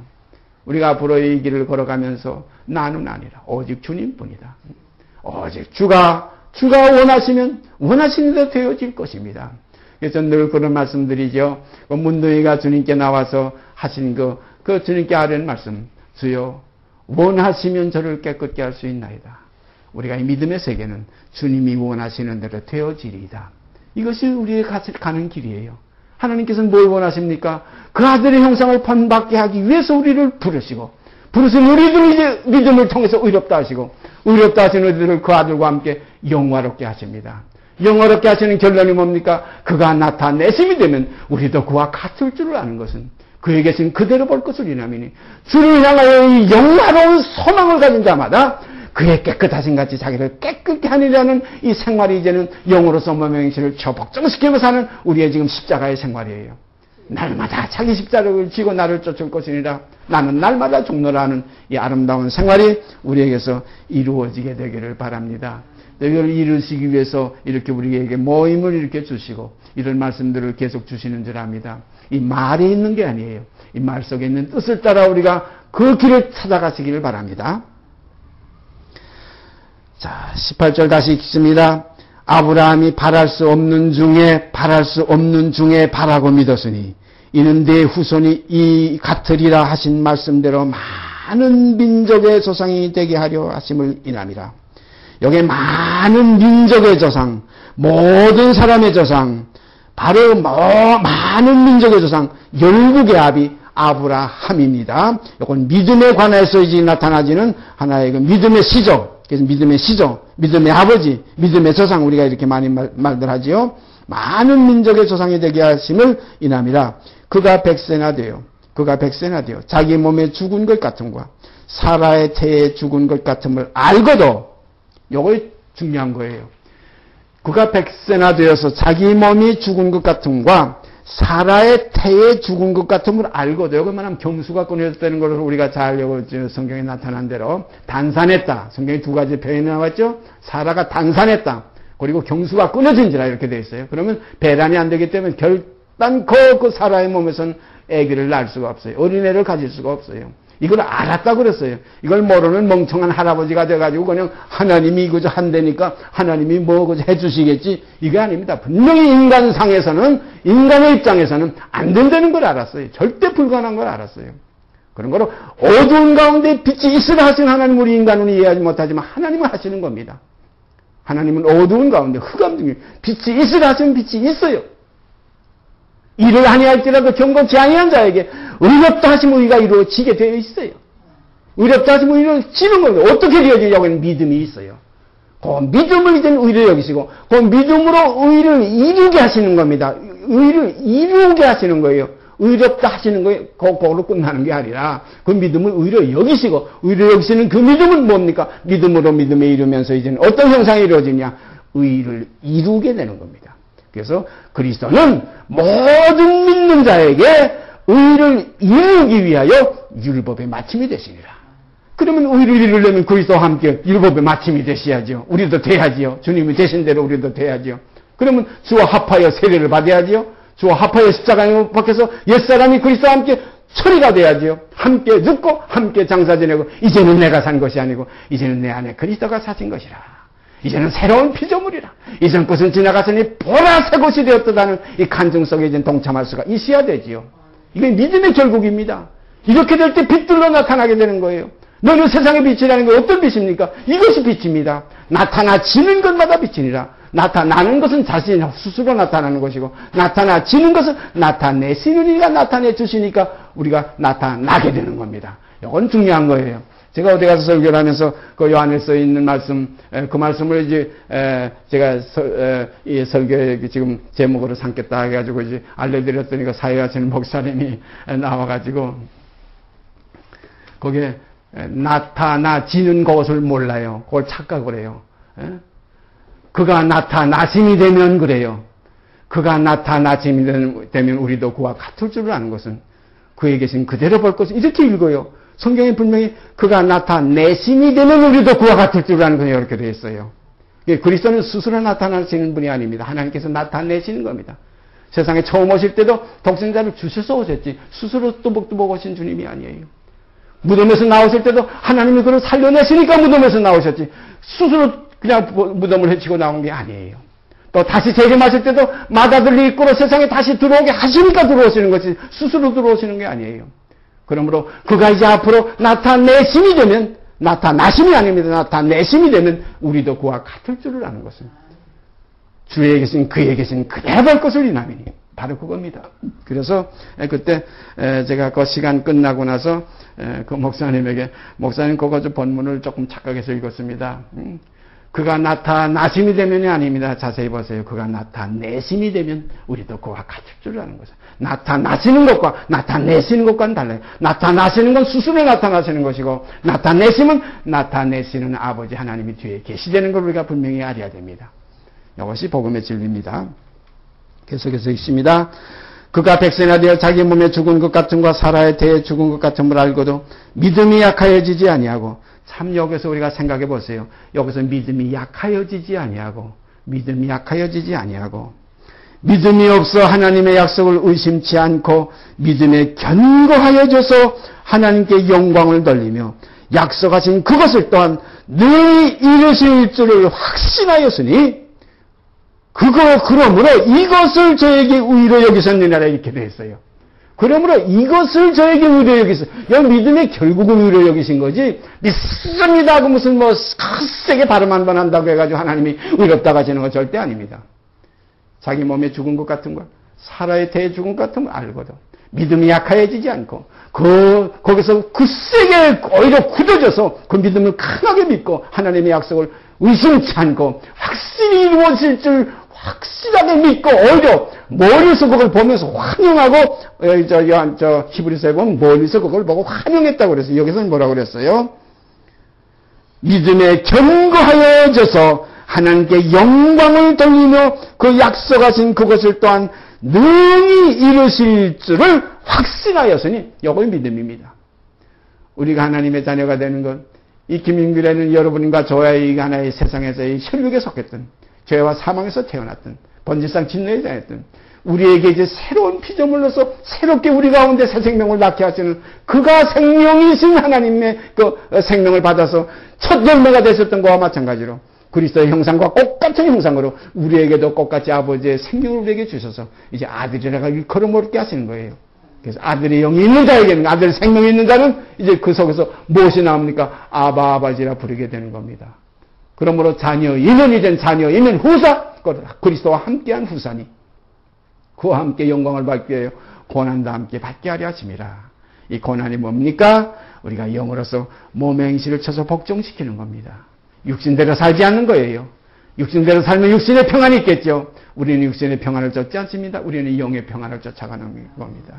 우리가 앞으로 이 길을 걸어가면서 나는 아니라 오직 주님뿐이다. 오직 주가 원하시면 원하시는 대로 되어질 것입니다. 그래서 늘 그런 말씀드리죠. 그 문둥이가 주님께 나와서 하신 그 주님께 하려는 말씀. 주여 원하시면 저를 깨끗게 할 수 있나이다. 우리가 이 믿음의 세계는 주님이 원하시는 대로 되어지리이다. 이것이 우리의 가는 길이에요. 하나님께서는 뭘 원하십니까? 그 아들의 형상을 본받게 하기 위해서 우리를 부르신 우리들 이제 믿음을 통해서 의롭다 하시고 의롭다 하신 우리들을 그 아들과 함께 영화롭게 하십니다. 영화롭게 하시는 결론이 뭡니까? 그가 나타내심이 되면 우리도 그와 같을 줄을 아는 것은 그에 계신 그대로 볼 것을 이남이니 주를 향하여 이 영화로운 소망을 가진 자마다 그의 깨끗하신 같이 자기를 깨끗게 하느라는 이 생활이 이제는 영으로서 몸명신을 초복종시키며 사는 우리의 지금 십자가의 생활이에요. 날마다 자기 십자가를 지고 나를 쫓을 것이니라. 나는 날마다 죽노라 하는 이 아름다운 생활이 우리에게서 이루어지게 되기를 바랍니다. 이걸 이루시기 위해서 이렇게 우리에게 모임을 이렇게 주시고 이런 말씀들을 계속 주시는 줄 압니다. 이 말에 있는 게 아니에요. 이 말 속에 있는 뜻을 따라 우리가 그 길을 찾아가시기를 바랍니다. 자, 18절 다시 읽습니다. 아브라함이 바랄 수 없는 중에 바라고 믿었으니 이는 내 후손이 이 같으리라 하신 말씀대로 많은 민족의 조상이 되게 하려 하심을 인함이라. 여기에 많은 민족의 조상, 모든 사람의 조상, 바로 많은 민족의 조상, 열국의 아비 아브라함입니다. 이건 믿음에 관해서 이제 나타나지는 하나의 그 믿음의 시조, 그래서 믿음의 시조, 믿음의 아버지, 믿음의 조상, 우리가 이렇게 많이 말들 하지요. 많은 민족의 조상이 되게 하심을 인함이라. 그가 백세나 되어 자기 몸에 죽은 것 같음과 사라의 태에 죽은 것 같음을 알고도, 요거 중요한 거예요. 그가 백세나 되어서 자기 몸이 죽은 것 같음과 사라의 태에 죽은 것 같음을 알고도, 여기 말하면 경수가 끊어졌다는 것을 우리가 잘 성경에 나타난 대로 단산했다. 성경에 두 가지 표현이 나왔죠. 사라가 단산했다. 그리고 경수가 끊어진지라 이렇게 되어 있어요. 그러면 배란이 안 되기 때문에 결단코 그 사라의 몸에서는 아기를 낳을 수가 없어요. 어린애를 가질 수가 없어요. 이걸 알았다고 그랬어요. 이걸 모르는 멍청한 할아버지가 돼가지고 그냥 하나님이 그저 한다니까 하나님이 뭐 그저 해주시겠지. 이게 아닙니다. 분명히 인간상에서는, 인간의 입장에서는 안 된다는 걸 알았어요. 절대 불가능한 걸 알았어요. 그런 거로 어두운 가운데 빛이 있으라 하신 하나님 우리 인간은 이해하지 못하지만 하나님은 하시는 겁니다. 하나님은 어두운 가운데 흑암 중에 빛이 있으라 하시면 빛이 있어요. 일을 아니할지라도 경건치 아니한 자에게 의롭다 하시면 의가 이루어지게 되어 있어요. 의롭다 하시면 이루어지는 겁니다. 어떻게 되어지냐고 하는 믿음이 있어요. 그 믿음을 이제 의를 여기시고 그 믿음으로 의를 이루게 하시는 겁니다. 의를 이루게 하시는 거예요. 의롭다 하시는 거예요. 그거로 끝나는 게 아니라 그 믿음을 의로 여기시고 의로 여기시는 그 믿음은 뭡니까? 믿음으로 믿음에 이루면서 이제는 어떤 형상이 이루어지냐? 의를 이루게 되는 겁니다. 그래서 그리스도는 모든 믿는 자에게 의를 이루기 위하여 율법의 마침이 되시니라. 그러면 의를 이루려면 그리스도와 함께 율법의 마침이 되셔야죠. 우리도 돼야지요. 주님이 되신 대로 우리도 돼야지요. 그러면 주와 합하여 세례를 받아야지요. 주와 합하여 십자가에 박혀서 옛사람이 그리스도와 함께 처리가 돼야지요. 함께 죽고 함께 장사 지내고 이제는 내가 산 것이 아니고 이제는 내 안에 그리스도가 사신 것이라. 이제는 새로운 피조물이라. 이전 것은 지나갔으니 보라 새 것이 되었다는 이 간증 속에 이제 동참할 수가 있어야 되지요. 이게 믿음의 결국입니다. 이렇게 될 때 빛들로 나타나게 되는 거예요. 너는 세상의 빛이라는 게 어떤 빛입니까? 이것이 빛입니다. 나타나지는 것마다 빛이니라. 나타나는 것은 자신 스스로 나타나는 것이고 나타나지는 것은 나타내시는 이가 나타내 주시니까 우리가 나타나게 되는 겁니다. 이건 중요한 거예요. 제가 어디 가서 설교를 하면서 그 요한에서 있는 말씀, 그 말씀을 이제 제가 이 설교에 지금 제목으로 삼겠다 해가지고 이제 알려드렸더니 그 사회하시는 목사님이 나와가지고 거기에 나타나지는 것을 몰라요. 그걸 착각을 해요. 그가 나타나심이 되면 그래요. 그가 나타나심이 되면 우리도 그와 같을 줄 아는 것은 그에 계신 그대로 볼 것은 이렇게 읽어요. 성경에 분명히 그가 나타내심이 되면 우리도 그와 같을 줄 아는 것은 이렇게 되어 있어요. 그리스도는 스스로 나타나시는 분이 아닙니다. 하나님께서 나타내시는 겁니다. 세상에 처음 오실 때도 독생자를 주셔서 오셨지 스스로 뚜벅뚜벅 오신 주님이 아니에요. 무덤에서 나오실 때도 하나님이 그를 살려내시니까 무덤에서 나오셨지 스스로 그냥 무덤을 헤치고 나온 게 아니에요. 또 다시 재림하실 때도 마다들리 이끌어 세상에 다시 들어오게 하시니까 들어오시는 것이 스스로 들어오시는 게 아니에요. 그러므로 그가 이제 앞으로 나타내심이 되면 나타나심이 아닙니다. 나타내심이 되면 우리도 그와 같을 줄을 아는 것은 주에 계신 그에 계신 그대로 볼 것을 이남이니 바로 그겁니다. 그래서 그때 제가 그 시간 끝나고 나서 그 목사님에게 목사님 그거 좀 본문을 조금 착각해서 읽었습니다. 그가 나타나심이 되면이 아닙니다. 자세히 보세요. 그가 나타내심이 되면 우리도 그와 같을 줄 아는 것은 나타나시는 것과 나타내시는 것과는 달라요. 나타나시는 건 스스로 나타나시는 것이고 나타내심은 나타내시는 아버지 하나님이 뒤에 계시다는 걸 우리가 분명히 알아야 됩니다. 이것이 복음의 진리입니다. 계속해서 읽습니다. 그가 백세나 되어 자기 몸에 죽은 것 같음과 사라에 대해 죽은 것 같음을 알고도 믿음이 약하여지지 아니하고 참 여기서 우리가 생각해 보세요. 여기서 믿음이 약하여지지 아니하고 믿음이 없어 하나님의 약속을 의심치 않고 믿음에 견고하여져서 하나님께 영광을 돌리며 약속하신 그것을 또한 늘 이루실 줄을 확신하였으니 그러므로 이것을 저에게 의로 여기셨느니라 이렇게 되어 있어요. 그러므로 이것을 저에게 의로 여기서 여기 믿음의 결국은 의로 여기신 거지 믿습니다 하고 무슨 세게 발음 한 번 한다고 해가지고 하나님이 의롭다고 하시는 건 절대 아닙니다. 자기 몸에 죽은 것 같은 걸 사라에 대해 죽은 것 같은 걸 알거든. 믿음이 약해지지 않고 거기서 그 세게 오히려 굳어져서 그 믿음을 강하게 믿고 하나님의 약속을 의심치 않고 확실히 이루어질 줄 확실하게 믿고 오히려 멀리서 그걸 보면서 환영하고 저 히브리서에 보면 멀리서 그걸 보고 환영했다고 그랬어요. 여기서는 뭐라고 그랬어요? 믿음에 견고하여져서 하나님께 영광을 돌리며 그 약속하신 그것을 또한 능히 이루실 줄을 확신하였으니 이것이 믿음입니다. 우리가 하나님의 자녀가 되는 것, 이 김인규라는 여러분과 저와 이 하나의 세상에서의 혈육에 속했던 죄와 사망에서 태어났던 번지상 진노에 다녔던 우리에게 이제 새로운 피조물로서 새롭게 우리 가운데 새 생명을 낳게 하시는 그가 생명이신 하나님의 그 생명을 받아서 첫 열매가 되셨던 것과 마찬가지로 그리스도의 형상과 똑같은 형상으로 우리에게도 똑같이 아버지의 생명을 우리에게 주셔서 이제 아들이라고 일컬음 얻게 하시는 거예요. 그래서 아들의 영이 있는 자에게는, 아들의 생명이 있는 자는 이제 그 속에서 무엇이 나옵니까? 아바 아버지라 부르게 되는 겁니다. 그러므로 자녀이면 이젠 자녀이면 후사, 그리스도와 함께한 후사니 그와 함께 영광을 받기 위하여 고난도 함께 받게 하려 하심이라. 이 고난이 뭡니까? 우리가 영으로서 몸의 행실을 쳐서 복종시키는 겁니다. 육신대로 살지 않는 거예요. 육신대로 살면 육신의 평안이 있겠죠. 우리는 육신의 평안을 쫓지 않습니다. 우리는 영의 평안을 쫓아가는 겁니다.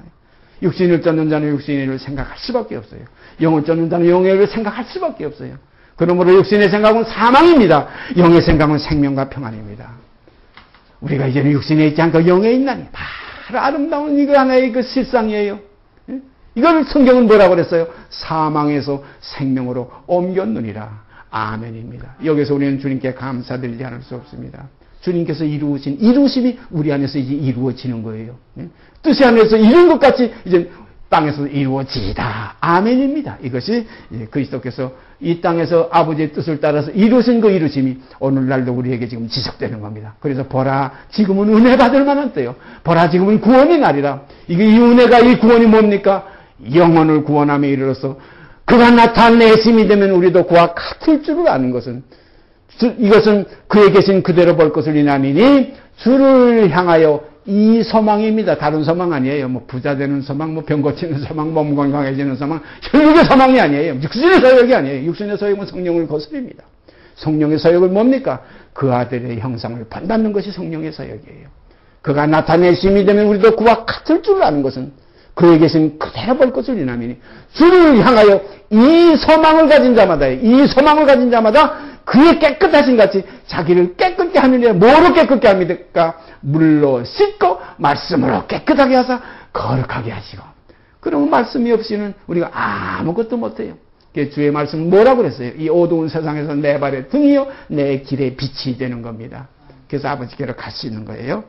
육신을 쫓는 자는 육신의 일을 생각할 수밖에 없어요. 영을 쫓는 자는 영의 일을 생각할 수밖에 없어요. 그러므로 육신의 생각은 사망입니다. 영의 생각은 생명과 평안입니다. 우리가 이제는 육신에 있지 않고 영에 있나니 바로 아름다운 이거 하나의 그 실상이에요. 이걸 성경은 뭐라고 그랬어요? 사망에서 생명으로 옮겼느니라. 아멘입니다. 여기서 우리는 주님께 감사드리지 않을 수 없습니다. 주님께서 이루신 이루심이 우리 안에서 이제 이루어지는 거예요. 뜻이 안에서 이룬 것 같이 이제 땅에서 이루어지다. 아멘입니다. 이것이 그리스도께서 이 땅에서 아버지의 뜻을 따라서 이루신 그 이루심이 오늘날도 우리에게 지금 지속되는 겁니다. 그래서 보라 지금은 은혜 받을 만한 때요. 보라 지금은 구원의 날이라. 이게 이 은혜가 이 구원이 뭡니까? 영혼을 구원함에 이르러서 그가 나타내심이 되면 우리도 그와 같을 줄을 아는 것은 이것은 그에 계신 그대로 볼 것을 인함이니 주를 향하여 이 소망입니다. 다른 소망 아니에요. 뭐 부자 되는 소망, 뭐 병 고치는 소망, 몸 건강해지는 소망, 혈육의 소망이 아니에요. 육신의 소욕이 아니에요. 육신의 소욕은 성령을 거스립니다. 성령의 소욕은 뭡니까? 그 아들의 형상을 본받는 것이 성령의 소욕이에요. 그가 나타내심이 되면 우리도 그와 같을 줄 아는 것은 그에 계신 그대로 볼 것을 인함이니 주를 향하여 이 소망을 가진 자마다 그의 깨끗하신 같이 자기를 깨끗게 하느냐. 뭐로 깨끗게 합니까? 물로 씻고 말씀으로 깨끗하게 하사 거룩하게 하시고. 그러면 말씀이 없이는 우리가 아무것도 못해요. 주의 말씀은 뭐라고 그랬어요? 이 어두운 세상에서 내 발의 등이요 내 길의 빛이 되는 겁니다. 그래서 아버지께로 갈 수 있는 거예요.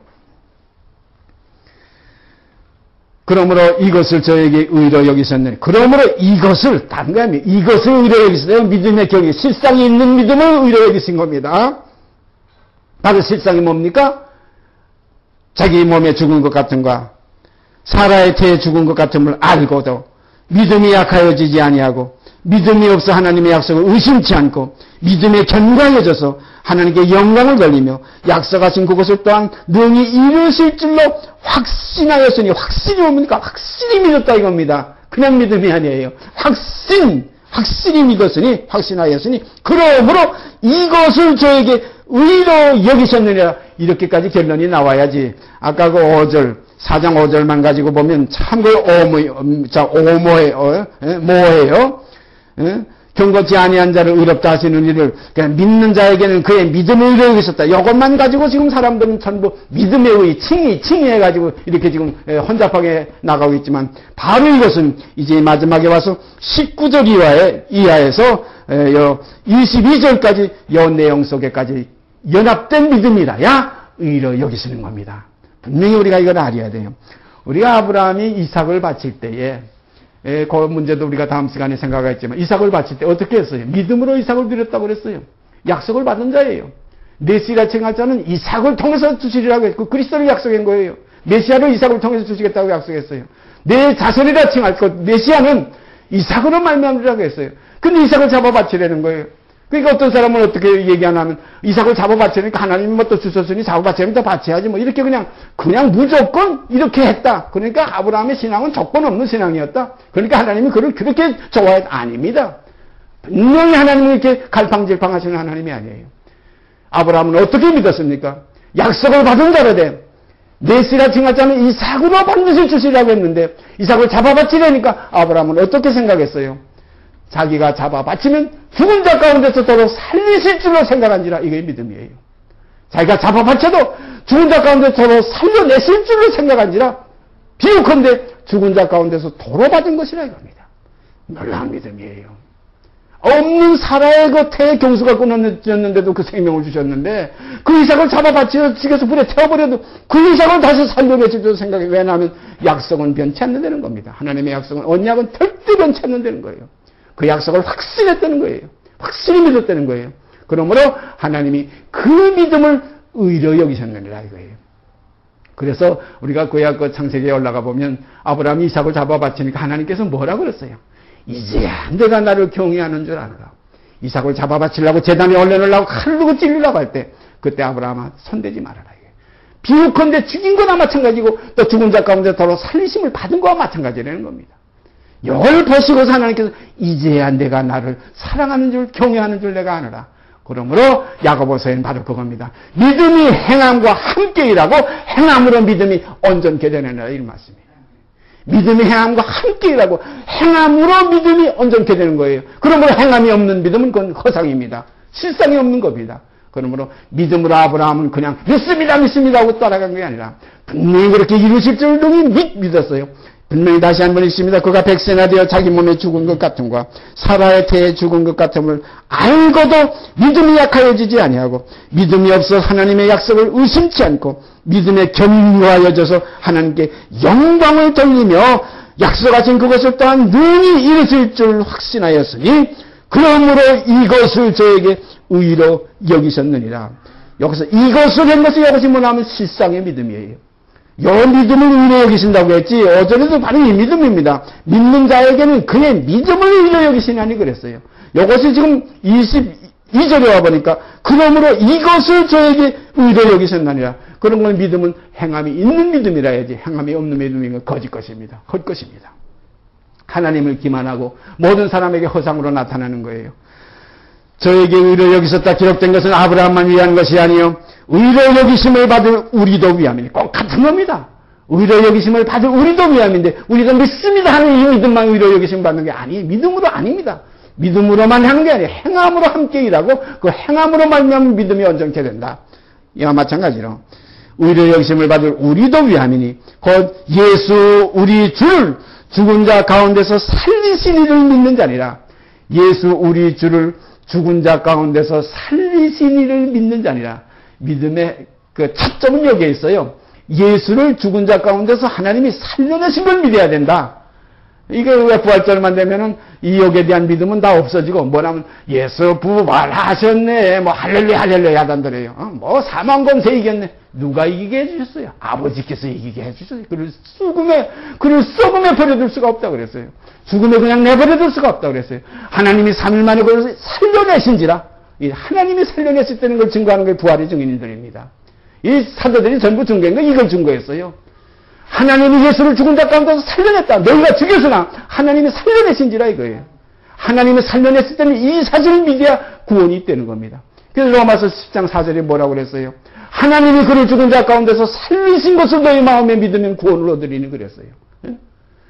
그러므로 이것을 저에게 의로 여기셨느니 그러므로 이것을 다른 거 아니에요. 이것을 의로 여기셨어요. 믿음의 경계 실상이 있는 믿음을 의로 여기신 겁니다. 바로 실상이 뭡니까? 자기 몸에 죽은 것 같은가 사라의 태에 죽은 것 같음을 알고도 믿음이 약하여지지 아니하고 믿음이 없어 하나님의 약속을 의심치 않고 믿음에 견고해져서 하나님께 영광을 돌리며 약속하신 그것을 또한 능히 이루실 줄로 확신하였으니 확신이 뭡니까? 확실히 믿었다 이겁니다. 그냥 믿음이 아니에요. 확실히 믿었으니 확신하였으니 그러므로 이것을 저에게 의로 여기셨느냐 이렇게까지 결론이 나와야지. 아까 그 5절 4장 5절만 가지고 보면 참 그 모호해요. 경고치 아니한 자를 의롭다 하시는 이를 그냥 믿는 자에게는 그의 믿음을 의로 여기셨다. 이것만 가지고 지금 사람들은 전부 믿음의 의 칭의 해가지고 이렇게 지금 혼잡하게 나가고 있지만 바로 이것은 이제 마지막에 와서 19절 이하에서 22절까지 이 내용 속에까지 연합된 믿음이라야 의로 여기시는 겁니다. 분명히 우리가 이걸 알아야 돼요. 우리가 아브라함이 이삭을 바칠 때에 그 문제도 우리가 다음 시간에 생각하겠지만 이삭을 바칠 때 어떻게 했어요? 믿음으로 이삭을 드렸다고 그랬어요. 약속을 받은 자예요. 메시아 칭할 자는 이삭을 통해서 주시리라고 했고 그리스도를 약속한 거예요. 메시아를 이삭을 통해서 주시겠다고 약속했어요. 내 자손이라 칭할 것 메시아는 이삭으로 말미암으라고 했어요. 근데 이삭을 잡아 바치라는 거예요. 그러니까 어떤 사람은 어떻게 얘기하냐면 이삭을 잡아 바치니까 하나님이 뭐 또 주셨으니 잡아 바치면 더 바쳐야지 뭐 이렇게 그냥 무조건 이렇게 했다. 그러니까 아브라함의 신앙은 조건 없는 신앙이었다. 그러니까 하나님이 그를 그렇게 좋아했다. 아닙니다. 분명히 하나님은 이렇게 갈팡질팡하시는 하나님이 아니에요. 아브라함은 어떻게 믿었습니까? 약속을 받은 자로되 메시라 칭할 자는 이삭으로 반드시 주시라고 했는데 이삭을 잡아 바치려니까 아브라함은 어떻게 생각했어요? 자기가 잡아 바치면 죽은 자 가운데서 도로 살리실 줄로 생각한지라. 이게 믿음이에요. 자기가 잡아 바쳐도 죽은 자 가운데서 도로 살려내실 줄로 생각한지라. 비유컨대 죽은 자 가운데서 도로 받은 것이라 이겁니다. 놀라운 믿음이에요. 없는 사라의 그 태의 경수가 끊어졌는데도 그 생명을 주셨는데 그 이삭을 잡아 바치서 죽여서 불에 태워버려도 그 이삭을 다시 살려내실 줄로 생각해요. 왜냐하면 약속은 변치 않는다는 겁니다. 하나님의 약속은 언약은 절대 변치 않는다는 거예요. 그 약속을 확신했다는 거예요. 확실히 믿었다는 거예요. 그러므로 하나님이 그 믿음을 의로 여기셨느니라 이거예요. 그래서 우리가 구약 창세기에 올라가 보면 아브라함이 이삭을 잡아 바치니까 하나님께서 뭐라 그랬어요? 이제야 내가 나를 경외하는 줄 아노라. 이삭을 잡아 바치려고 제단에 올려놓으려고 칼을 들고 찔리려고 할 때 그때 아브라함아 손대지 말아라. 비유컨대 죽인 거나 마찬가지고 또 죽은 자 가운데 더러 살리심을 받은 거와 마찬가지라는 겁니다. 이걸 보시고서 하나님께서 이제야 내가 나를 사랑하는 줄 경외하는 줄 내가 아노라. 그러므로 야고보서에는 바로 그겁니다. 믿음이 행함과 함께 일하고 행함으로 믿음이 온전케 되느니라 이런 말씀이에요. 믿음이 행함과 함께 일하고 행함으로 믿음이 온전케 되는 거예요. 그러므로 행함이 없는 믿음은 그건 허상입니다. 실상이 없는 겁니다. 그러므로 믿음으로 아브라함은 그냥 믿습니다 하고 따라간 게 아니라 분명히 그렇게 이루실 줄 능히 믿었어요. 분명히 다시 한번 읽습니다. 그가 백세나 되어 자기 몸에 죽은 것 같음과 사라의 태에 죽은 것 같음을 알고도 믿음이 약하여지지 아니하고 믿음이 없어 하나님의 약속을 의심치 않고 믿음에 견고하여져서 하나님께 영광을 돌리며 약속하신 그것을 또한 능히 이루실 줄 확신하였으니 그러므로 이것을 저에게 의로 여기셨느니라. 여기서 이것을 한 것이 이것이 뭐냐면 실상의 믿음이에요. 요 믿음을 의로 여기신다고 했지 어제도 바로 이 믿음입니다. 믿는 자에게는 그의 믿음을 의로 여기시나니 그랬어요. 이것이 지금 22절에 와보니까 그러므로 이것을 저에게 의로 여기셨느니라. 그런 건 믿음은 행함이 있는 믿음이라 해야지 행함이 없는 믿음인 건 거짓 것입니다. 헛것입니다. 하나님을 기만하고 모든 사람에게 허상으로 나타나는 거예요. 저에게 의로 여기셨다 기록된 것은 아브라함만 위한 것이 아니요 의로 여기심을 받을 우리도 위함이니 꼭 같은 겁니다. 의로 여기심을 받을 우리도 위함인데 우리가 믿습니다 하는 이 믿음만 의로 여기심 받는 게 아니에요. 믿음으로 아닙니다. 믿음으로만 하는 게 아니에요. 행함으로 함께 일하고 그 행함으로 말미암아 믿음이 온전케 된다. 이와 마찬가지로 의로 여기심을 받을 우리도 위함이니 곧 예수 우리 주를 죽은 자 가운데서 살리신 이를 믿는 자니라. 예수 우리 주를 죽은 자 가운데서 살리신 이를 믿는 자니라. 믿음의 그 차점은 여기에 있어요. 예수를 죽은 자 가운데서 하나님이 살려내신 걸 믿어야 된다. 이게 왜 부활절만 되면은 이 역에 대한 믿음은 다 없어지고 뭐냐면 예수 부활하셨네 뭐 할렐루야 할렐루야 하단더래요. 뭐 사망권세 이겼네. 누가 이기게 해주셨어요? 아버지께서 이기게 해주셨어요. 그를 썩음에 버려둘 수가 없다 그랬어요. 죽음에 그냥 내버려둘 수가 없다 그랬어요. 하나님이 3일 만에 그것을 살려내신지라. 이 하나님이 살려냈을 걸 증거하는 게 부활의 증인들입니다. 이 사도들이 전부 증거한 건 이걸 증거했어요. 하나님이 예수를 죽은 자 가운데서 살려냈다. 너희가 죽였으나 하나님이 살려내신지라 이거예요. 하나님이 살려냈을 때는 이 사실을 믿어야 구원이 있다는 겁니다. 그래서 로마서 10장 4절에 뭐라고 그랬어요? 하나님이 그를 죽은 자 가운데서 살리신 것을 너희 마음에 믿으면 구원을 얻으리니 그랬어요.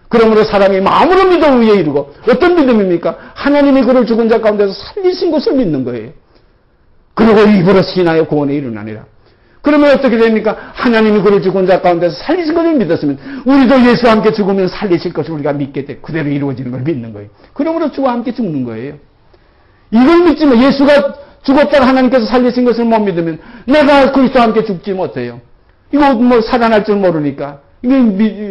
그러므로 사람이 마음으로 믿어 의에 이르고 어떤 믿음입니까? 하나님이 그를 죽은 자 가운데서 살리신 것을 믿는 거예요. 그리고 입으로 신하여 구원에 이르나니라. 그러면 어떻게 됩니까? 하나님이 그를 죽은 자 가운데서 살리신 것을 믿었으면 우리도 예수와 함께 죽으면 살리실 것을 우리가 믿게 돼 그대로 이루어지는 걸 믿는 거예요. 그러므로 주와 함께 죽는 거예요. 이걸 믿지만 예수가 죽었다가 하나님께서 살리신 것을 못 믿으면 내가 그리스도와 함께 죽지 못해요. 이거 뭐 살아날 줄 모르니까 이게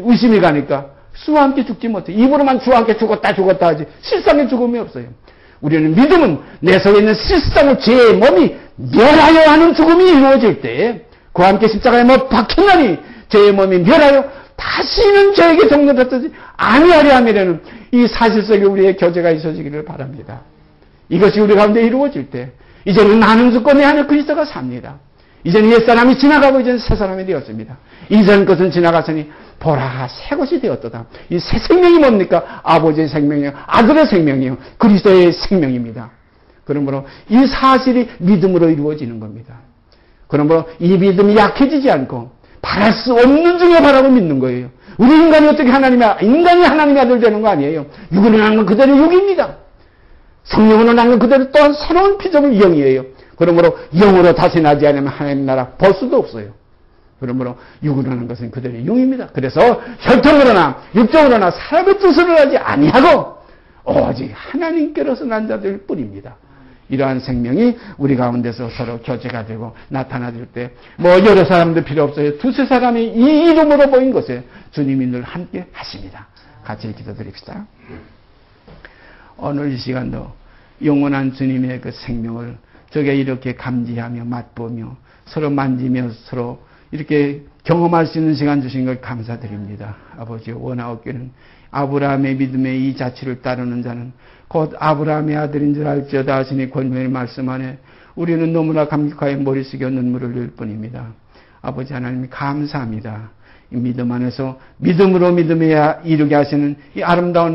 의심이 가니까 주와 함께 죽지 못해. 입으로만 주와 함께 죽었다 하지 실상의 죽음이 없어요. 우리는 믿음은 내 속에 있는 실상을 제 몸이 멸하여 하는 죽음이 이루어질 때 그와 함께 십자가에 못 박혔나니 제 몸이 멸하여 다시는 저에게 종려받지 아니하려 함이라는 이 사실 속에 우리의 교제가 있어지기를 바랍니다. 이것이 우리 가운데 이루어질 때 이제는 나는 죽고 내 안에 그리스도가 삽니다. 이제는 옛사람이 지나가고 이제는 새사람이 되었습니다. 이전 것은 지나갔으니 보라 새 것이 되었도다. 이 새 생명이 뭡니까? 아버지의 생명이요 아들의 생명이요 그리스도의 생명입니다. 그러므로 이 사실이 믿음으로 이루어지는 겁니다. 그러므로 이 믿음이 약해지지 않고 바랄 수 없는 중에 바라고 믿는 거예요. 우리 인간이 어떻게 인간이 하나님의 아들 되는 거 아니에요. 육으로 난 건 그대로 육입니다. 성령으로 난 건 그대로 또한 새로운 피조물 영이에요. 그러므로 영으로 다시 나지 않으면 하나님 나라 볼 수도 없어요. 그러므로 육으로 난 것은 그대로 영입니다. 그래서 혈통으로나 육정으로나 사람의 뜻으로 하지 아니하고 오직 하나님께로서 난 자들 뿐입니다. 이러한 생명이 우리 가운데서 서로 교제가 되고 나타나질 때 뭐 여러 사람도 필요 없어요. 두세 사람이 이 이름으로 모인 것에 주님이 늘 함께 하십니다. 같이 기도드립시다. 오늘 이 시간도 영원한 주님의 그 생명을 저게 이렇게 감지하며 맛보며 서로 만지며 서로 이렇게 경험할 수 있는 시간 주신 걸 감사드립니다. 아버지, 원하옵기는 아브라함의 믿음의 이 자취를 따르는 자는 곧 아브라함의 아들인 줄 알지어다 하시니 권면의 말씀 안에 우리는 너무나 감격하여 머리 숙여 눈물을 흘릴 뿐입니다. 아버지 하나님 감사합니다. 이 믿음 안에서 믿음으로 믿음에 이르게 하시는 이 아름다운